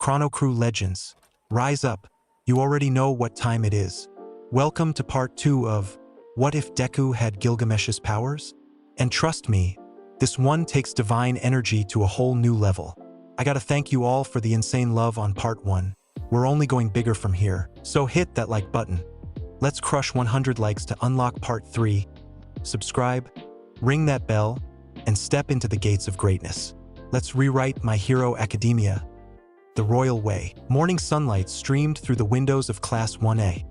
ChronoCrew Legends. Rise up. You already know what time it is. Welcome to part 2 of What If Deku Had Gilgamesh's Powers? And trust me, this one takes divine energy to a whole new level. I gotta thank you all for the insane love on part 1. We're only going bigger from here, so hit that like button. Let's crush 100 likes to unlock part 3. Subscribe, ring that bell, and step into the gates of greatness. Let's rewrite My Hero Academia the royal way. Morning sunlight streamed through the windows of Class 1A,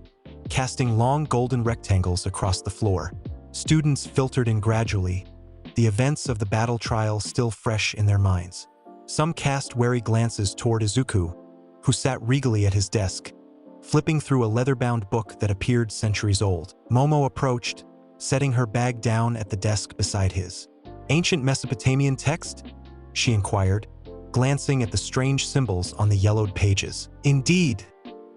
casting long golden rectangles across the floor. Students filtered in gradually, the events of the battle trial still fresh in their minds. Some cast wary glances toward Izuku, who sat regally at his desk, flipping through a leather-bound book that appeared centuries old. Momo approached, setting her bag down at the desk beside his. "Ancient Mesopotamian text?" she inquired, glancing at the strange symbols on the yellowed pages. "Indeed,"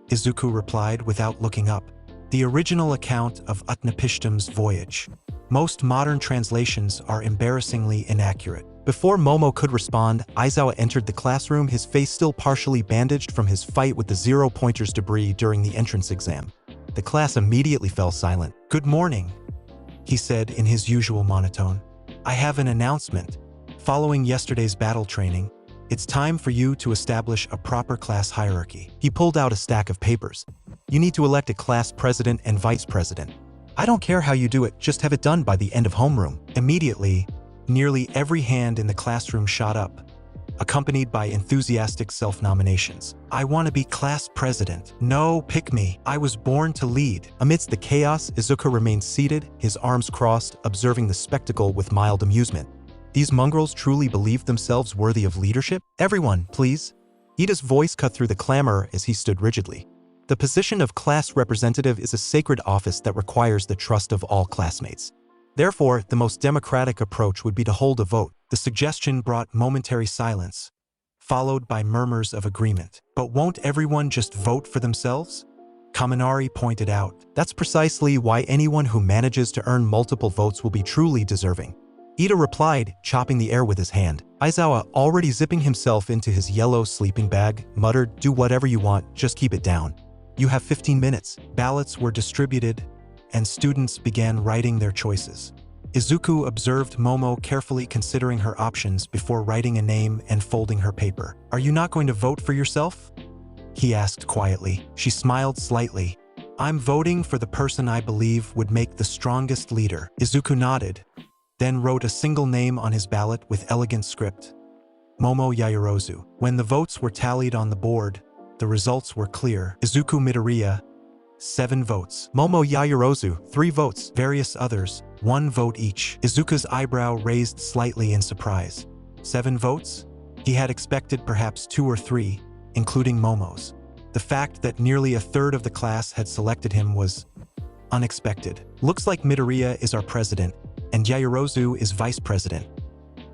Izuku replied without looking up. "The original account of Utnapishtim's voyage. Most modern translations are embarrassingly inaccurate." Before Momo could respond, Aizawa entered the classroom, his face still partially bandaged from his fight with the zero-pointers debris during the entrance exam. The class immediately fell silent. "Good morning," he said in his usual monotone. "I have an announcement. Following yesterday's battle training, it's time for you to establish a proper class hierarchy." He pulled out a stack of papers. "You need to elect a class president and vice president. I don't care how you do it, just have it done by the end of homeroom." Immediately, nearly every hand in the classroom shot up, accompanied by enthusiastic self-nominations. "I want to be class president. No, pick me. I was born to lead." Amidst the chaos, Izuku remained seated, his arms crossed, observing the spectacle with mild amusement. These mongrels truly believed themselves worthy of leadership? "Everyone, please." Ida's voice cut through the clamor as he stood rigidly. "The position of class representative is a sacred office that requires the trust of all classmates. Therefore, the most democratic approach would be to hold a vote." The suggestion brought momentary silence, followed by murmurs of agreement. "But won't everyone just vote for themselves?" Kaminari pointed out. "That's precisely why anyone who manages to earn multiple votes will be truly deserving." Ida replied, chopping the air with his hand. Aizawa, already zipping himself into his yellow sleeping bag, muttered, "Do whatever you want, just keep it down. You have 15 minutes. Ballots were distributed, and students began writing their choices. Izuku observed Momo carefully considering her options before writing a name and folding her paper. "Are you not going to vote for yourself?" he asked quietly. She smiled slightly. "I'm voting for the person I believe would make the strongest leader." Izuku nodded, then wrote a single name on his ballot with elegant script. Momo Yaoyorozu. When the votes were tallied on the board, the results were clear. Izuku Midoriya, 7 votes. Momo Yaoyorozu, 3 votes. Various others, 1 vote each. Izuku's eyebrow raised slightly in surprise. 7 votes? He had expected perhaps 2 or 3, including Momo's. The fact that nearly a third of the class had selected him was unexpected. "Looks like Midoriya is our president, and Yaoyorozu is vice president,"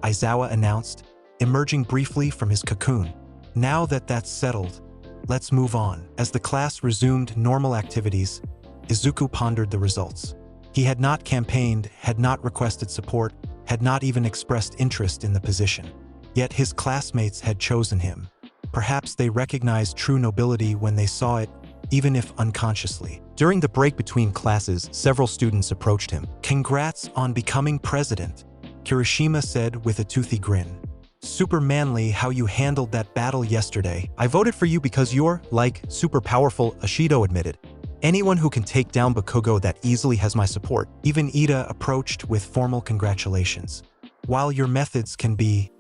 Aizawa announced, emerging briefly from his cocoon. "Now that that's settled, let's move on." As the class resumed normal activities, Izuku pondered the results. He had not campaigned, had not requested support, had not even expressed interest in the position. Yet his classmates had chosen him. Perhaps they recognized true nobility when they saw it, even if unconsciously. During the break between classes, several students approached him. "Congrats on becoming president," Kirishima said with a toothy grin. "Super manly how you handled that battle yesterday. I voted for you because you're, like, super powerful," Ashido admitted. "Anyone who can take down Bakugo that easily has my support." Even Ida approached with formal congratulations. "While your methods can be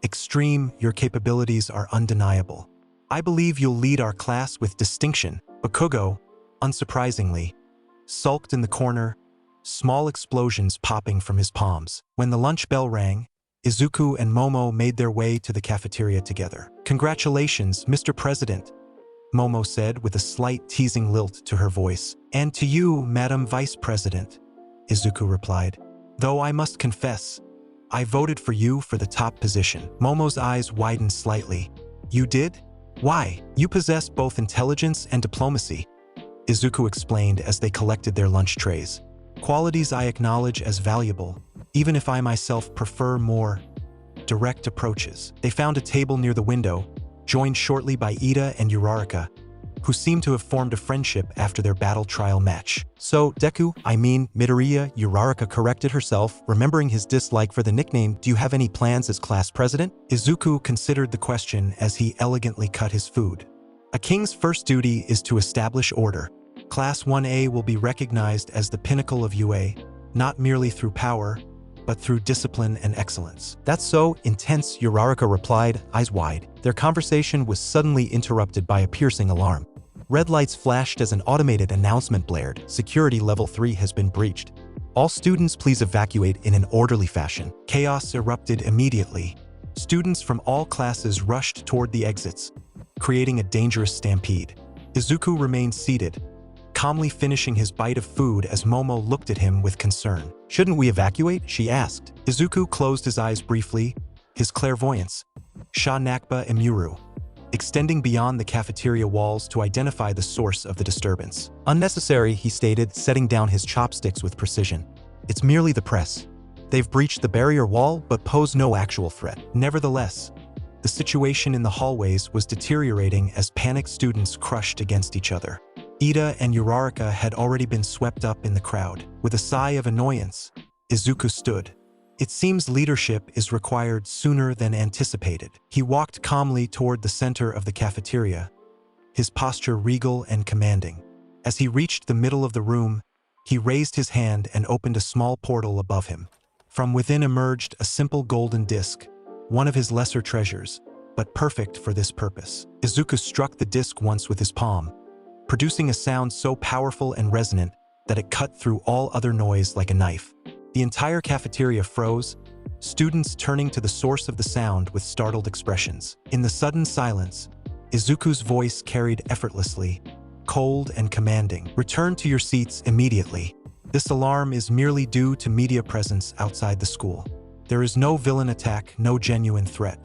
extreme, your capabilities are undeniable. I believe you'll lead our class with distinction." Bakugo, unsurprisingly, sulked in the corner, small explosions popping from his palms. When the lunch bell rang, Izuku and Momo made their way to the cafeteria together. "Congratulations, Mr. President," Momo said with a slight teasing lilt to her voice. "And to you, Madam Vice President," Izuku replied. "Though I must confess, I voted for you for the top position." Momo's eyes widened slightly. "You did? Why? You possess both intelligence and diplomacy," Izuku explained as they collected their lunch trays. "Qualities I acknowledge as valuable, even if I myself prefer more direct approaches." They found a table near the window, joined shortly by Ida and Uraraka, who seemed to have formed a friendship after their battle trial match. So, Deku, Midoriya, Uraraka corrected herself, remembering his dislike for the nickname. Do you have any plans as class president? Izuku considered the question as he elegantly cut his food. A king's first duty is to establish order. Class 1A will be recognized as the pinnacle of UA, not merely through power, but through discipline and excellence. That's so intense, Uraraka replied, eyes wide. Their conversation was suddenly interrupted by a piercing alarm. Red lights flashed as an automated announcement blared. Security level 3 has been breached. All students please evacuate in an orderly fashion. Chaos erupted immediately. Students from all classes rushed toward the exits, creating a dangerous stampede. Izuku remained seated, calmly finishing his bite of food as Momo looked at him with concern. Shouldn't we evacuate? She asked. Izuku closed his eyes briefly, his clairvoyance, Sha Nakba Imuru, extending beyond the cafeteria walls to identify the source of the disturbance. Unnecessary, he stated, setting down his chopsticks with precision. It's merely the press. They've breached the barrier wall but pose no actual threat. Nevertheless, the situation in the hallways was deteriorating as panicked students crushed against each other. Ida and Uraraka had already been swept up in the crowd. With a sigh of annoyance, Izuku stood. It seems leadership is required sooner than anticipated. He walked calmly toward the center of the cafeteria, his posture regal and commanding. As he reached the middle of the room, he raised his hand and opened a small portal above him. From within emerged a simple golden disc, one of his lesser treasures, but perfect for this purpose. Izuku struck the disc once with his palm, producing a sound so powerful and resonant that it cut through all other noise like a knife. The entire cafeteria froze, students turning to the source of the sound with startled expressions. In the sudden silence, Izuku's voice carried effortlessly, cold and commanding. Return to your seats immediately. This alarm is merely due to media presence outside the school. There is no villain attack, no genuine threat.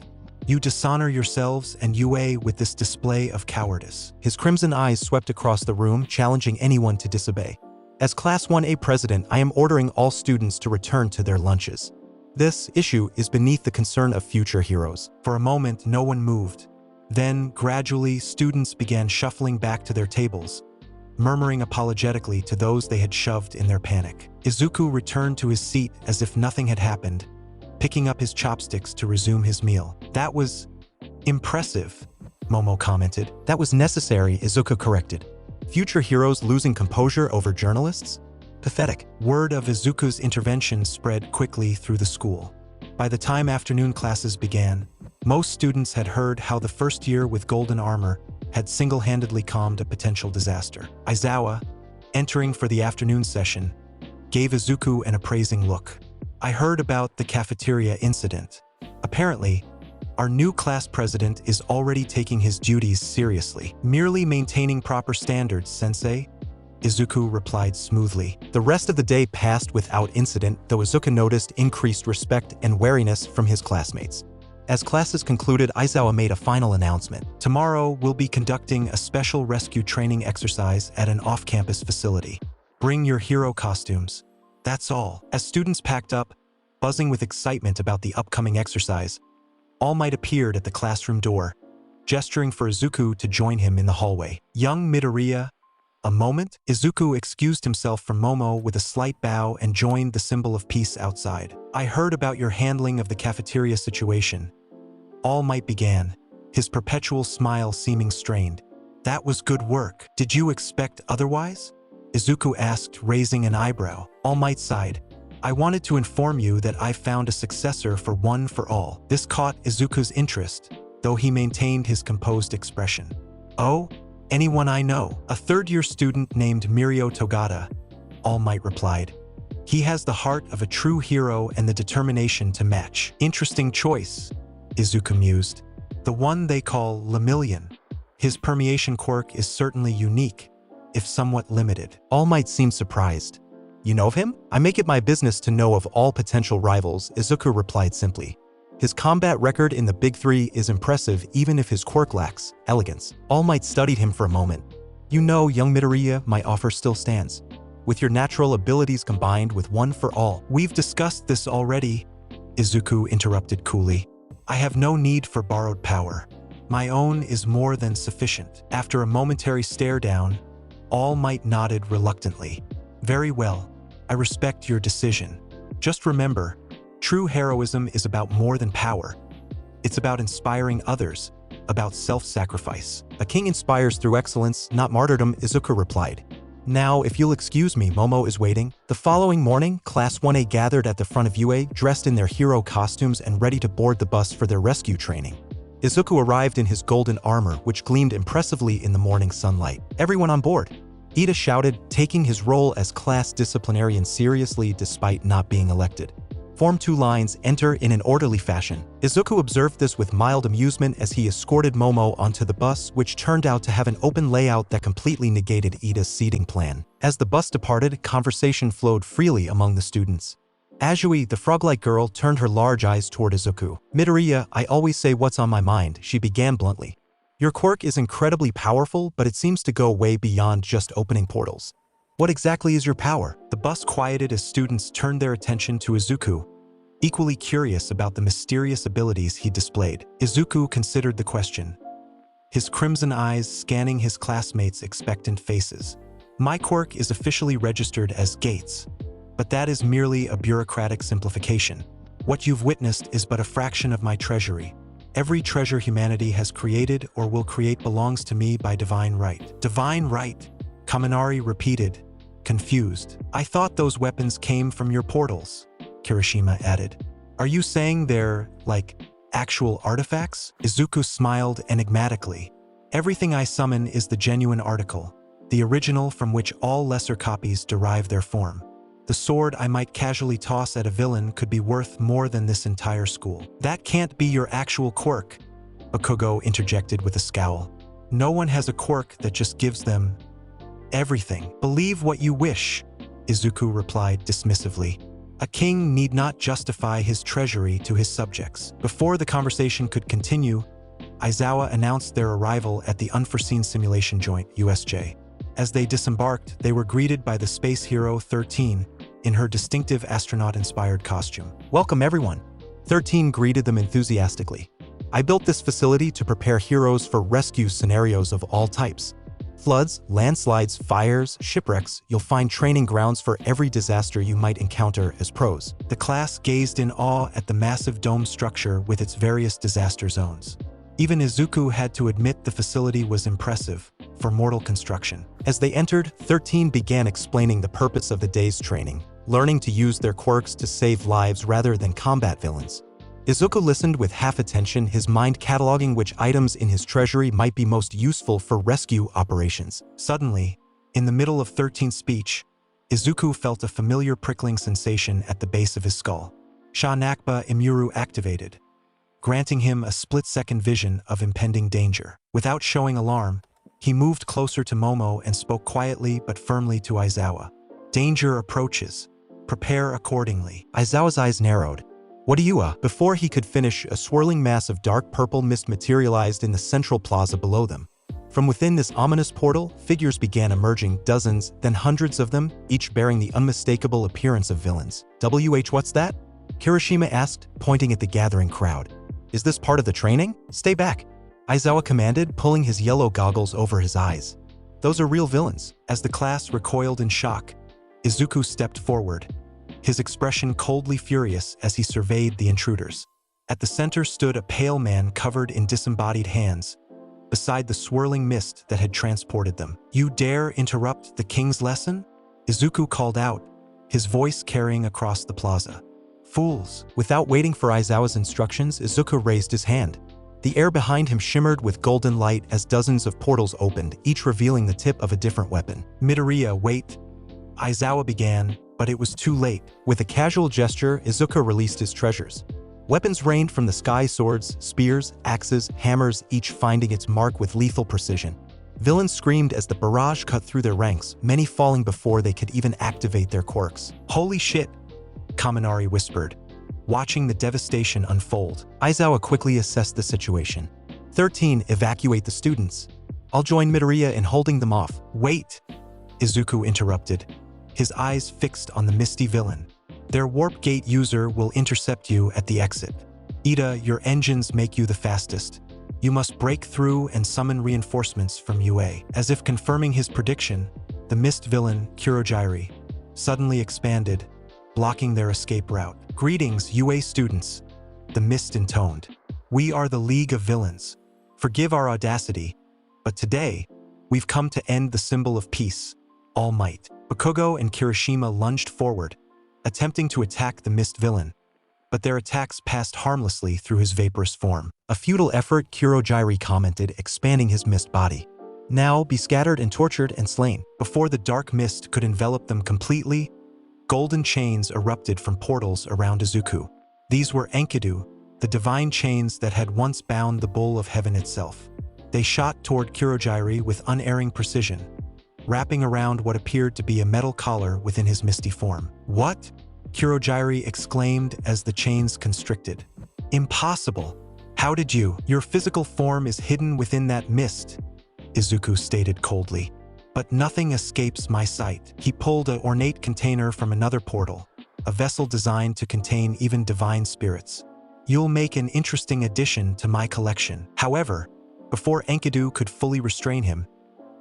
You dishonor yourselves and UA with this display of cowardice. His crimson eyes swept across the room, challenging anyone to disobey. As Class 1A president, I am ordering all students to return to their lunches. This issue is beneath the concern of future heroes. For a moment, no one moved. Then, gradually, students began shuffling back to their tables, murmuring apologetically to those they had shoved in their panic. Izuku returned to his seat as if nothing had happened, picking up his chopsticks to resume his meal. That was impressive, Momo commented. That was necessary, Izuku corrected. Future heroes losing composure over journalists? Pathetic. Word of Izuku's intervention spread quickly through the school. By the time afternoon classes began, most students had heard how the first year with golden armor had single-handedly calmed a potential disaster. Aizawa, entering for the afternoon session, gave Izuku an appraising look. I heard about the cafeteria incident. Apparently, our new class president is already taking his duties seriously. Merely maintaining proper standards, Sensei, Izuku replied smoothly. The rest of the day passed without incident, though Izuku noticed increased respect and wariness from his classmates. As classes concluded, Aizawa made a final announcement. Tomorrow, we'll be conducting a special rescue training exercise at an off-campus facility. Bring your hero costumes. That's all. As students packed up, buzzing with excitement about the upcoming exercise, All Might appeared at the classroom door, gesturing for Izuku to join him in the hallway. Young Midoriya, a moment? Izuku excused himself from Momo with a slight bow and joined the symbol of peace outside. I heard about your handling of the cafeteria situation. All Might began, his perpetual smile seeming strained. That was good work. Did you expect otherwise? Izuku asked, raising an eyebrow. All Might sighed. I wanted to inform you that I found a successor for One for All. This caught Izuku's interest, though he maintained his composed expression. Oh, anyone I know. A third-year student named Mirio Togata, All Might replied. He has the heart of a true hero and the determination to match. Interesting choice, Izuku mused. The one they call Lemillion. His permeation quirk is certainly unique, if somewhat limited. All Might seemed surprised. You know of him? I make it my business to know of all potential rivals, Izuku replied simply. His combat record in the Big Three is impressive even if his quirk lacks elegance. All Might studied him for a moment. You know, young Midoriya, my offer still stands. With your natural abilities combined with One for All. We've discussed this already, Izuku interrupted coolly. I have no need for borrowed power. My own is more than sufficient. After a momentary stare down, All Might nodded reluctantly. Very well. I respect your decision. Just remember, true heroism is about more than power. It's about inspiring others, about self-sacrifice. A king inspires through excellence, not martyrdom, Izuku replied. Now, if you'll excuse me, Momo is waiting. The following morning, Class 1A gathered at the front of UA, dressed in their hero costumes and ready to board the bus for their rescue training. Izuku arrived in his golden armor, which gleamed impressively in the morning sunlight. Everyone on board, Ida shouted, taking his role as class disciplinarian seriously despite not being elected. Form 2 lines, enter in an orderly fashion. Izuku observed this with mild amusement as he escorted Momo onto the bus, which turned out to have an open layout that completely negated Ida's seating plan. As the bus departed, conversation flowed freely among the students. Azui, the frog-like girl, turned her large eyes toward Izuku. Midoriya, I always say what's on my mind, she began bluntly. Your quirk is incredibly powerful, but it seems to go way beyond just opening portals. What exactly is your power? The bus quieted as students turned their attention to Izuku, equally curious about the mysterious abilities he displayed. Izuku considered the question, his crimson eyes scanning his classmates' expectant faces. My quirk is officially registered as Gates, but that is merely a bureaucratic simplification. What you've witnessed is but a fraction of my treasury. Every treasure humanity has created or will create belongs to me by divine right. Divine right? Kaminari repeated, confused. I thought those weapons came from your portals, Kirishima added. Are you saying they're, like, actual artifacts? Izuku smiled enigmatically. Everything I summon is the genuine article, the original from which all lesser copies derive their form. The sword I might casually toss at a villain could be worth more than this entire school. That can't be your actual quirk, Bakugo interjected with a scowl. No one has a quirk that just gives them everything. Believe what you wish, Izuku replied dismissively. A king need not justify his treasury to his subjects. Before the conversation could continue, Aizawa announced their arrival at the Unforeseen Simulation Joint, USJ. As they disembarked, they were greeted by the space hero 13 in her distinctive astronaut-inspired costume. Welcome everyone, 13 greeted them enthusiastically. I built this facility to prepare heroes for rescue scenarios of all types. Floods, landslides, fires, shipwrecks, you'll find training grounds for every disaster you might encounter as pros. The class gazed in awe at the massive dome structure with its various disaster zones. Even Izuku had to admit the facility was impressive for mortal construction. As they entered, 13 began explaining the purpose of the day's training, learning to use their quirks to save lives rather than combat villains. Izuku listened with half attention, his mind cataloging which items in his treasury might be most useful for rescue operations. Suddenly, in the middle of 13's speech, Izuku felt a familiar prickling sensation at the base of his skull. Sha Nakba Imuru activated, granting him a split-second vision of impending danger. Without showing alarm, he moved closer to Momo and spoke quietly but firmly to Aizawa. Danger approaches. Prepare accordingly. Aizawa's eyes narrowed. What do you, Before he could finish, a swirling mass of dark purple mist materialized in the central plaza below them. From within this ominous portal, figures began emerging, dozens, then hundreds of them, each bearing the unmistakable appearance of villains. What's that? Kirishima asked, pointing at the gathering crowd. Is this part of the training? Stay back, Aizawa commanded, pulling his yellow goggles over his eyes. Those are real villains. As the class recoiled in shock, Izuku stepped forward, his expression coldly furious as he surveyed the intruders. At the center stood a pale man covered in disembodied hands, beside the swirling mist that had transported them. You dare interrupt the king's lesson? Izuku called out, his voice carrying across the plaza. Fools! Without waiting for Aizawa's instructions, Izuku raised his hand. The air behind him shimmered with golden light as dozens of portals opened, each revealing the tip of a different weapon. Midoriya, wait! Aizawa began, but it was too late. With a casual gesture, Izuku released his treasures. Weapons rained from the sky, swords, spears, axes, hammers, each finding its mark with lethal precision. Villains screamed as the barrage cut through their ranks, many falling before they could even activate their quirks. Holy shit! Kaminari whispered, watching the devastation unfold. Aizawa quickly assessed the situation. 13, evacuate the students. I'll join Midoriya in holding them off. Wait! Izuku interrupted, his eyes fixed on the misty villain. Their warp gate user will intercept you at the exit. Ida, your engines make you the fastest. You must break through and summon reinforcements from UA. As if confirming his prediction, the mist villain, Kurogiri, suddenly expanded, blocking their escape route. Greetings, UA students, the mist intoned. We are the League of Villains. Forgive our audacity, but today, we've come to end the symbol of peace, All Might. Bakugo and Kirishima lunged forward, attempting to attack the mist villain, but their attacks passed harmlessly through his vaporous form. A futile effort, Kurogiri commented, expanding his mist body. Now be scattered and tortured and slain. Before the dark mist could envelop them completely, golden chains erupted from portals around Izuku. These were Enkidu, the divine chains that had once bound the bull of heaven itself. They shot toward Kurogiri with unerring precision, wrapping around what appeared to be a metal collar within his misty form. What? Kurogiri exclaimed as the chains constricted. Impossible! How did you? Your physical form is hidden within that mist, Izuku stated coldly. But nothing escapes my sight. He pulled an ornate container from another portal, a vessel designed to contain even divine spirits. You'll make an interesting addition to my collection. However, before Enkidu could fully restrain him,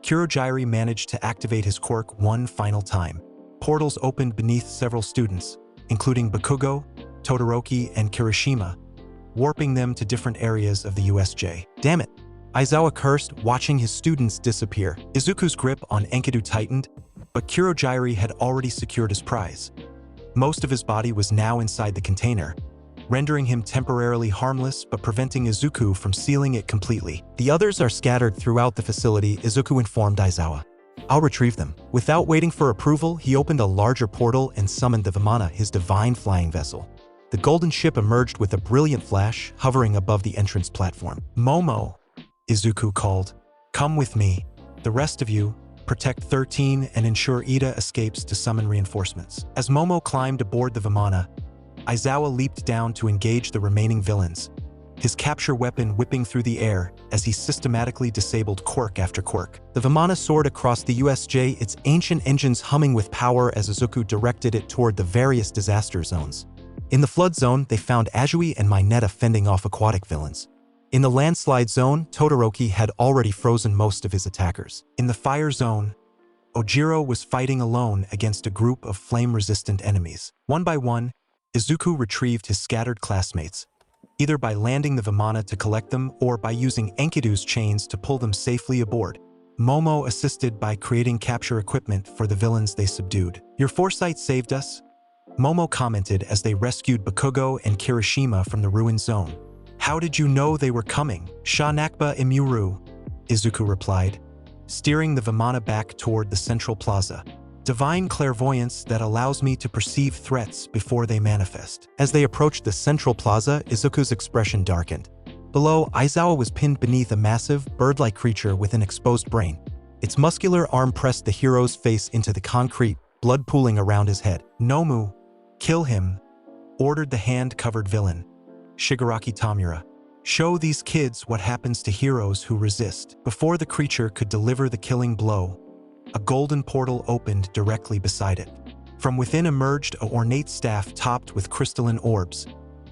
Kurogiri managed to activate his quirk one final time. Portals opened beneath several students, including Bakugo, Todoroki, and Kirishima, warping them to different areas of the USJ. Damn it! Aizawa cursed, watching his students disappear. Izuku's grip on Enkidu tightened, but Kurogiri had already secured his prize. Most of his body was now inside the container, rendering him temporarily harmless but preventing Izuku from sealing it completely. The others are scattered throughout the facility, Izuku informed Aizawa. I'll retrieve them. Without waiting for approval, he opened a larger portal and summoned the Vimana, his divine flying vessel. The golden ship emerged with a brilliant flash, hovering above the entrance platform. Momo, Izuku called. Come with me. The rest of you, protect 13 and ensure Ida escapes to summon reinforcements. As Momo climbed aboard the Vimana, Aizawa leaped down to engage the remaining villains, his capture weapon whipping through the air as he systematically disabled quirk after quirk. The Vimana soared across the USJ, its ancient engines humming with power as Izuku directed it toward the various disaster zones. In the flood zone, they found Azui and Mineta fending off aquatic villains. In the landslide zone, Todoroki had already frozen most of his attackers. In the fire zone, Ojiro was fighting alone against a group of flame-resistant enemies. One by one, Izuku retrieved his scattered classmates, either by landing the Vimana to collect them or by using Enkidu's chains to pull them safely aboard. Momo assisted by creating capture equipment for the villains they subdued. Your foresight saved us, Momo commented as they rescued Bakugo and Kirishima from the ruined zone. How did you know they were coming? Sha Nakba Imuru, Izuku replied, steering the Vimana back toward the central plaza. Divine clairvoyance that allows me to perceive threats before they manifest. As they approached the central plaza, Izuku's expression darkened. Below, Aizawa was pinned beneath a massive, bird-like creature with an exposed brain. Its muscular arm pressed the hero's face into the concrete, blood pooling around his head. Nomu, kill him, ordered the hand-covered villain, Shigaraki Tamura. Show these kids what happens to heroes who resist. Before the creature could deliver the killing blow, a golden portal opened directly beside it. From within emerged an ornate staff topped with crystalline orbs,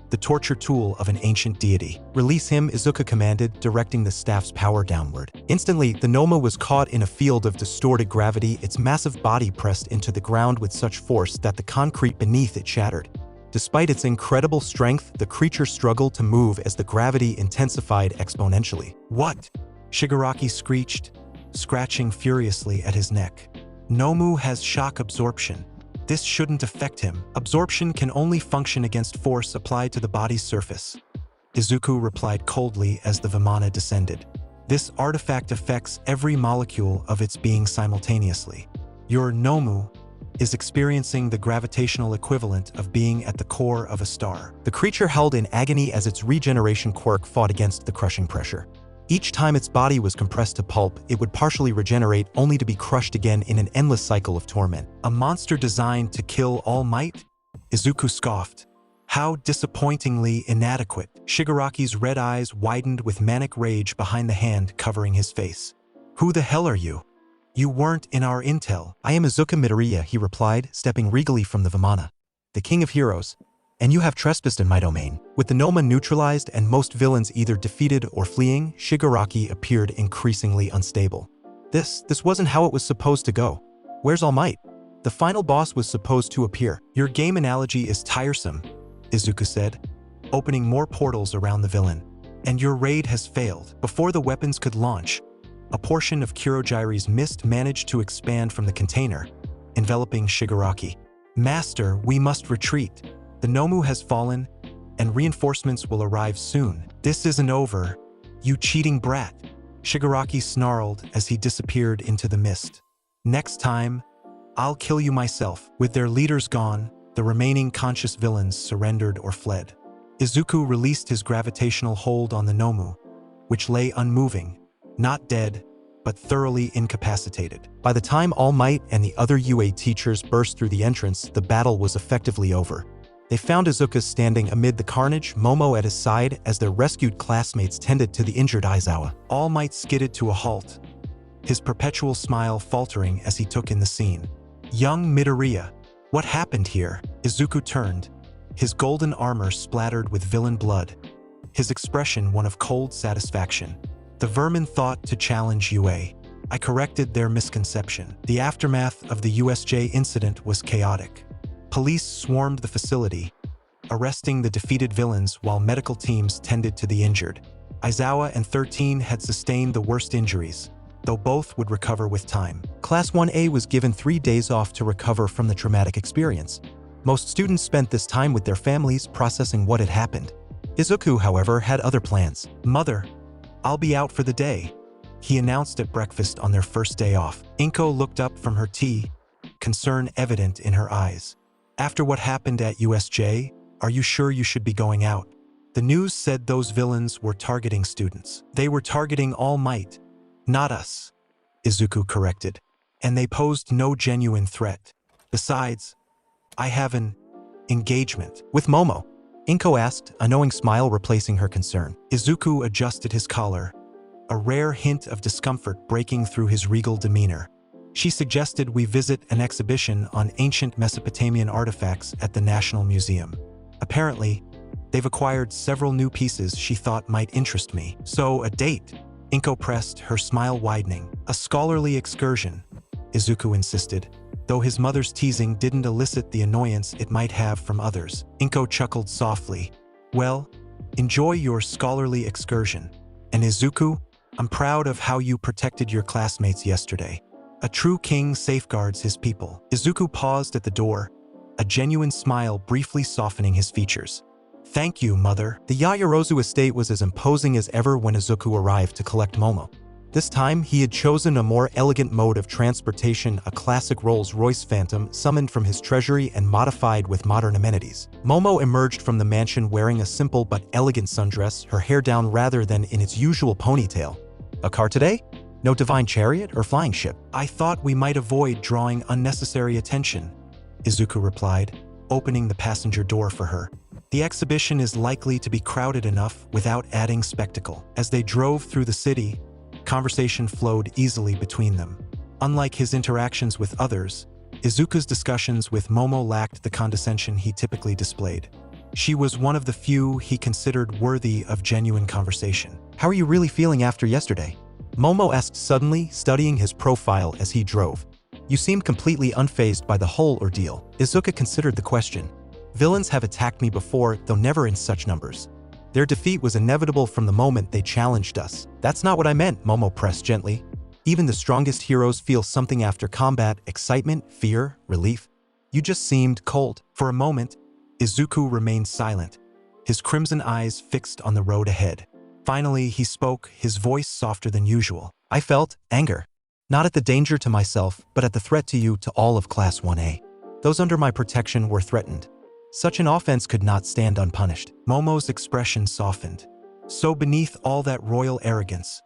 the torture tool of an ancient deity. Release him, Izuku commanded, directing the staff's power downward. Instantly, the Noma was caught in a field of distorted gravity, its massive body pressed into the ground with such force that the concrete beneath it shattered. Despite its incredible strength, the creature struggled to move as the gravity intensified exponentially. What? Shigaraki screeched, scratching furiously at his neck. Nomu has shock absorption. This shouldn't affect him. Absorption can only function against force applied to the body's surface, Izuku replied coldly as the Vimana descended. This artifact affects every molecule of its being simultaneously. Your Nomu is experiencing the gravitational equivalent of being at the core of a star. The creature held in agony as its regeneration quirk fought against the crushing pressure. Each time its body was compressed to pulp, it would partially regenerate only to be crushed again in an endless cycle of torment. A monster designed to kill All Might? Izuku scoffed. How disappointingly inadequate. Shigaraki's red eyes widened with manic rage behind the hand covering his face. Who the hell are you? You weren't in our intel. I am Izuku Midoriya, he replied, stepping regally from the Vimana. The king of heroes. And you have trespassed in my domain. With the Noma neutralized and most villains either defeated or fleeing, Shigaraki appeared increasingly unstable. This wasn't how it was supposed to go. Where's All Might? The final boss was supposed to appear. Your game analogy is tiresome, Izuku said, opening more portals around the villain. And your raid has failed. Before the weapons could launch, a portion of Kurogiri's mist managed to expand from the container, enveloping Shigaraki. Master, we must retreat. The Nomu has fallen, and reinforcements will arrive soon. This isn't over, you cheating brat. Shigaraki snarled as he disappeared into the mist. Next time, I'll kill you myself. With their leaders gone, the remaining conscious villains surrendered or fled. Izuku released his gravitational hold on the Nomu, which lay unmoving, not dead, but thoroughly incapacitated. By the time All Might and the other UA teachers burst through the entrance, the battle was effectively over. They found Izuku standing amid the carnage, Momo at his side as their rescued classmates tended to the injured Aizawa. All Might skidded to a halt, his perpetual smile faltering as he took in the scene. Young Midoriya, what happened here? Izuku turned, his golden armor splattered with villain blood, his expression one of cold satisfaction. The vermin thought to challenge UA. I corrected their misconception. The aftermath of the USJ incident was chaotic. Police swarmed the facility, arresting the defeated villains while medical teams tended to the injured. Aizawa and 13 had sustained the worst injuries, though both would recover with time. Class 1A was given 3 days off to recover from the traumatic experience. Most students spent this time with their families processing what had happened. Izuku, however, had other plans. Mother, I'll be out for the day, he announced at breakfast on their first day off. Inko looked up from her tea, concern evident in her eyes. After what happened at USJ, are you sure you should be going out? The news said those villains were targeting students. They were targeting All Might, not us, Izuku corrected. And they posed no genuine threat. Besides, I have an engagement with Momo, Inko asked, a knowing smile replacing her concern. Izuku adjusted his collar, a rare hint of discomfort breaking through his regal demeanor. She suggested we visit an exhibition on ancient Mesopotamian artifacts at the National Museum. Apparently, they've acquired several new pieces she thought might interest me. So, a date? Inko pressed, her smile widening. A scholarly excursion, Izuku insisted, though his mother's teasing didn't elicit the annoyance it might have from others. Inko chuckled softly. Well, enjoy your scholarly excursion. And Izuku, I'm proud of how you protected your classmates yesterday. A true king safeguards his people. Izuku paused at the door, a genuine smile briefly softening his features. Thank you, mother. The Yaoyorozu estate was as imposing as ever when Izuku arrived to collect Momo. This time, he had chosen a more elegant mode of transportation, a classic Rolls-Royce Phantom summoned from his treasury and modified with modern amenities. Momo emerged from the mansion wearing a simple but elegant sundress, her hair down rather than in its usual ponytail. A car today? No divine chariot or flying ship? I thought we might avoid drawing unnecessary attention, Izuku replied, opening the passenger door for her. The exhibition is likely to be crowded enough without adding spectacle. As they drove through the city, conversation flowed easily between them. Unlike his interactions with others, Izuku's discussions with Momo lacked the condescension he typically displayed. She was one of the few he considered worthy of genuine conversation. How are you really feeling after yesterday? Momo asked suddenly, studying his profile as he drove. You seemed completely unfazed by the whole ordeal. Izuku considered the question. Villains have attacked me before, though never in such numbers. Their defeat was inevitable from the moment they challenged us. That's not what I meant, Momo pressed gently. Even the strongest heroes feel something after combat, excitement, fear, relief. You just seemed cold. For a moment, Izuku remained silent, his crimson eyes fixed on the road ahead. Finally, he spoke, his voice softer than usual. I felt anger. Not at the danger to myself, but at the threat to you, to all of Class 1A. Those under my protection were threatened. Such an offense could not stand unpunished. Momo's expression softened. So beneath all that royal arrogance,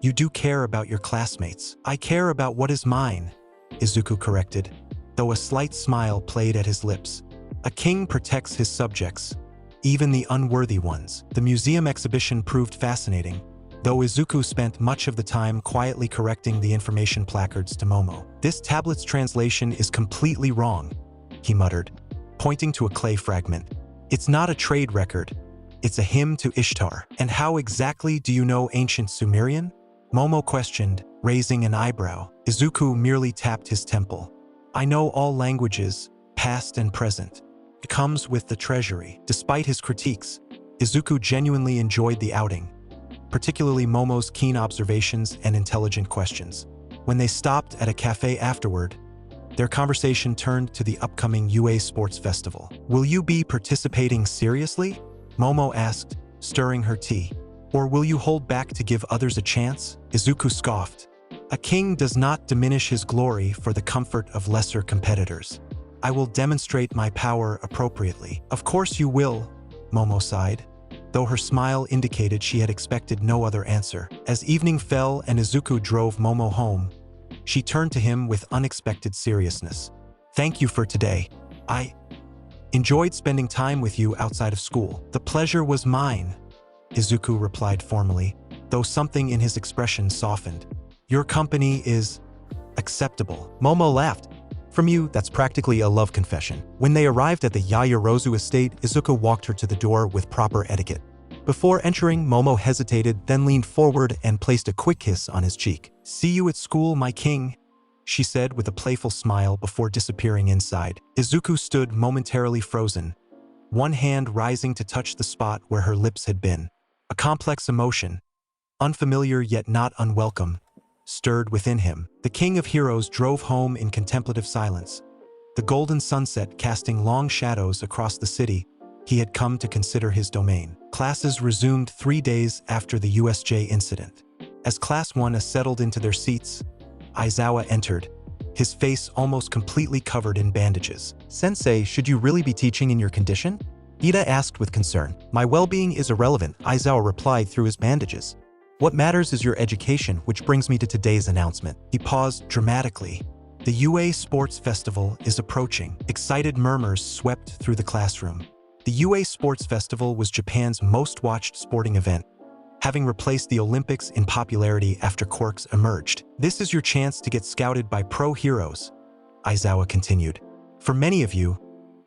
you do care about your classmates. I care about what is mine, Izuku corrected, though a slight smile played at his lips. A king protects his subjects, even the unworthy ones. The museum exhibition proved fascinating, though Izuku spent much of the time quietly correcting the information placards to Momo. This tablet's translation is completely wrong, he muttered, pointing to a clay fragment. It's not a trade record. It's a hymn to Ishtar. And how exactly do you know ancient Sumerian? Momo questioned, raising an eyebrow. Izuku merely tapped his temple. I know all languages, past and present. It comes with the treasury. Despite his critiques, Izuku genuinely enjoyed the outing, particularly Momo's keen observations and intelligent questions. When they stopped at a cafe afterward, their conversation turned to the upcoming UA Sports Festival. Will you be participating seriously? Momo asked, stirring her tea. Or will you hold back to give others a chance? Izuku scoffed. A king does not diminish his glory for the comfort of lesser competitors. I will demonstrate my power appropriately. Of course you will, Momo sighed, though her smile indicated she had expected no other answer. As evening fell and Izuku drove Momo home, she turned to him with unexpected seriousness. Thank you for today. I enjoyed spending time with you outside of school. The pleasure was mine, Izuku replied formally, though something in his expression softened. Your company is acceptable. Momo laughed. From you, that's practically a love confession. When they arrived at the Yaoyorozu estate, Izuku walked her to the door with proper etiquette. Before entering, Momo hesitated, then leaned forward and placed a quick kiss on his cheek. See you at school, my king, she said with a playful smile before disappearing inside. Izuku stood momentarily frozen, one hand rising to touch the spot where her lips had been. A complex emotion, unfamiliar yet not unwelcome, stirred within him. The King of Heroes drove home in contemplative silence, the golden sunset casting long shadows across the city he had come to consider his domain. Classes resumed 3 days after the USJ incident. As Class 1 settled into their seats, Aizawa entered, his face almost completely covered in bandages. Sensei, should you really be teaching in your condition? Ida asked with concern. My well-being is irrelevant, Aizawa replied through his bandages. What matters is your education, which brings me to today's announcement. He paused dramatically. The UA Sports Festival is approaching. Excited murmurs swept through the classroom. The UA Sports Festival was Japan's most-watched sporting event, having replaced the Olympics in popularity after quirks emerged. This is your chance to get scouted by pro heroes, Aizawa continued. For many of you,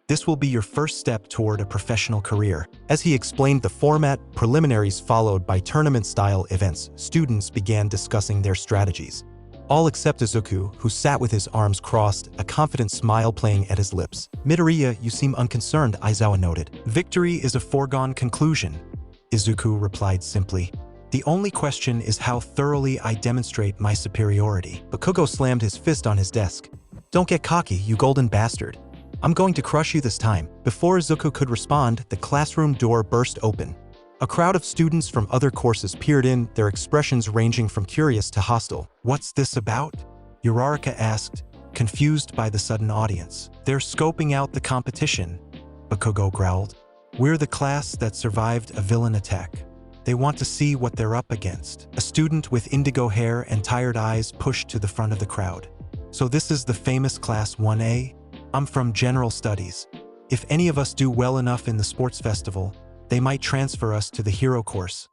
this will be your first step toward a professional career. As he explained the format, preliminaries followed by tournament-style events, students began discussing their strategies. All except Izuku, who sat with his arms crossed, a confident smile playing at his lips. Midoriya, you seem unconcerned, Aizawa noted. Victory is a foregone conclusion, Izuku replied simply. The only question is how thoroughly I demonstrate my superiority. Bakugo slammed his fist on his desk. Don't get cocky, you golden bastard. I'm going to crush you this time. Before Izuku could respond, the classroom door burst open. A crowd of students from other courses peered in, their expressions ranging from curious to hostile. What's this about? Uraraka asked, confused by the sudden audience. They're scoping out the competition, Bakugo growled. We're the class that survived a villain attack. They want to see what they're up against. A student with indigo hair and tired eyes pushed to the front of the crowd. So this is the famous Class 1A? I'm from General Studies. If any of us do well enough in the sports festival, they might transfer us to the hero course,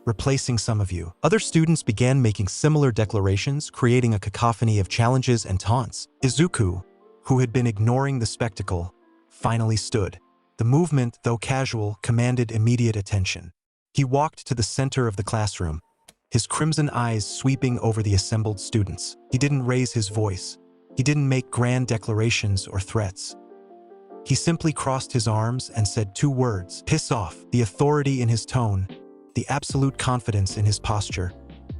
replacing some of you. Other students began making similar declarations, creating a cacophony of challenges and taunts. Izuku, who had been ignoring the spectacle, finally stood. The movement, though casual, commanded immediate attention. He walked to the center of the classroom, his crimson eyes sweeping over the assembled students. He didn't raise his voice. He didn't make grand declarations or threats. He simply crossed his arms and said 2 words, piss off. The authority in his tone, the absolute confidence in his posture,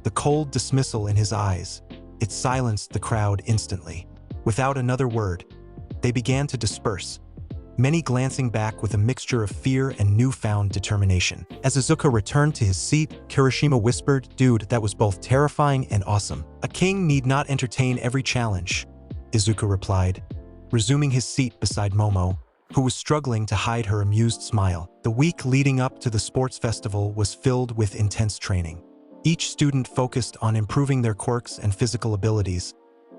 the cold dismissal in his eyes, it silenced the crowd instantly. Without another word, they began to disperse, many glancing back with a mixture of fear and newfound determination. As Izuku returned to his seat, Kirishima whispered, dude, that was both terrifying and awesome. A king need not entertain every challenge, Izuku replied, resuming his seat beside Momo, who was struggling to hide her amused smile. The week leading up to the sports festival was filled with intense training. Each student focused on improving their quirks and physical abilities,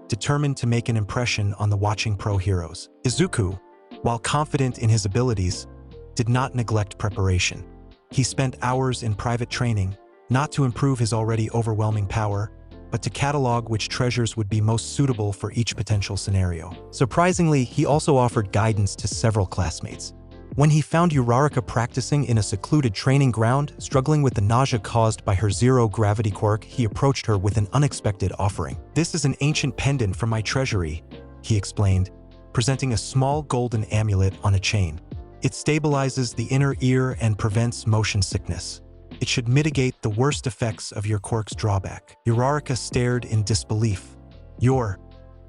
determined to make an impression on the watching pro heroes. Izuku, while confident in his abilities, did not neglect preparation. He spent hours in private training, not to improve his already overwhelming power, but to catalog which treasures would be most suitable for each potential scenario. Surprisingly, he also offered guidance to several classmates, When he found Uraraka practicing in a secluded training ground, struggling with the nausea caused by her zero-gravity quirk, he approached her with an unexpected offering. "This is an ancient pendant from my treasury," he explained, presenting a small golden amulet on a chain. "It stabilizes the inner ear and prevents motion sickness. It should mitigate the worst effects of your quirk's drawback." Uraraka stared in disbelief. "You're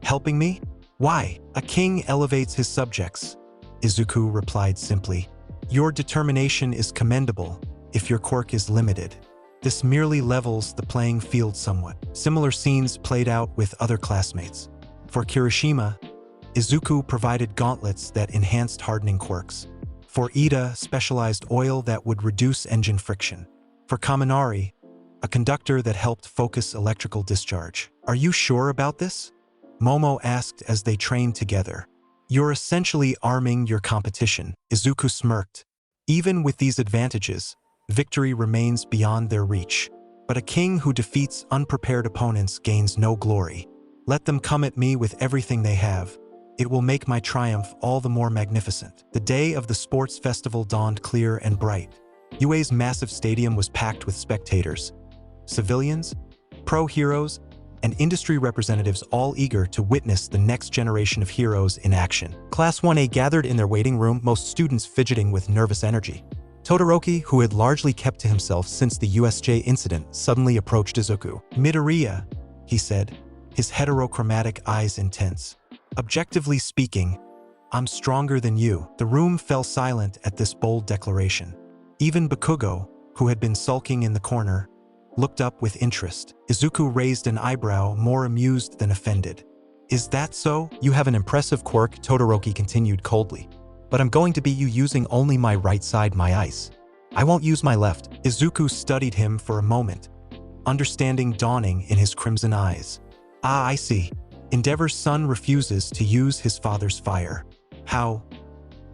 helping me? Why?" "A king elevates his subjects," Izuku replied simply. "Your determination is commendable if your quirk is limited. This merely levels the playing field somewhat." Similar scenes played out with other classmates. For Kirishima, Izuku provided gauntlets that enhanced hardening quirks. For Ida, specialized oil that would reduce engine friction. For Kaminari, a conductor that helped focus electrical discharge. "Are you sure about this?" Momo asked as they trained together. "You're essentially arming your competition," Izuku smirked. "Even with these advantages, victory remains beyond their reach. But a king who defeats unprepared opponents gains no glory. Let them come at me with everything they have. It will make my triumph all the more magnificent." The day of the sports festival dawned clear and bright. UA's massive stadium was packed with spectators, civilians, pro-heroes, and industry representatives all eager to witness the next generation of heroes in action. Class 1A gathered in their waiting room, most students fidgeting with nervous energy. Todoroki, who had largely kept to himself since the USJ incident, suddenly approached Izuku. "Midoriya," he said, his heterochromatic eyes intense. "Objectively speaking, I'm stronger than you." The room fell silent at this bold declaration. Even Bakugo, who had been sulking in the corner, looked up with interest. Izuku raised an eyebrow, more amused than offended. "Is that so? You have an impressive quirk," Todoroki continued coldly. "But I'm going to be you using only my right side, my ice. I won't use my left." Izuku studied him for a moment, understanding dawning in his crimson eyes. "Ah, I see. Endeavor's son refuses to use his father's fire. How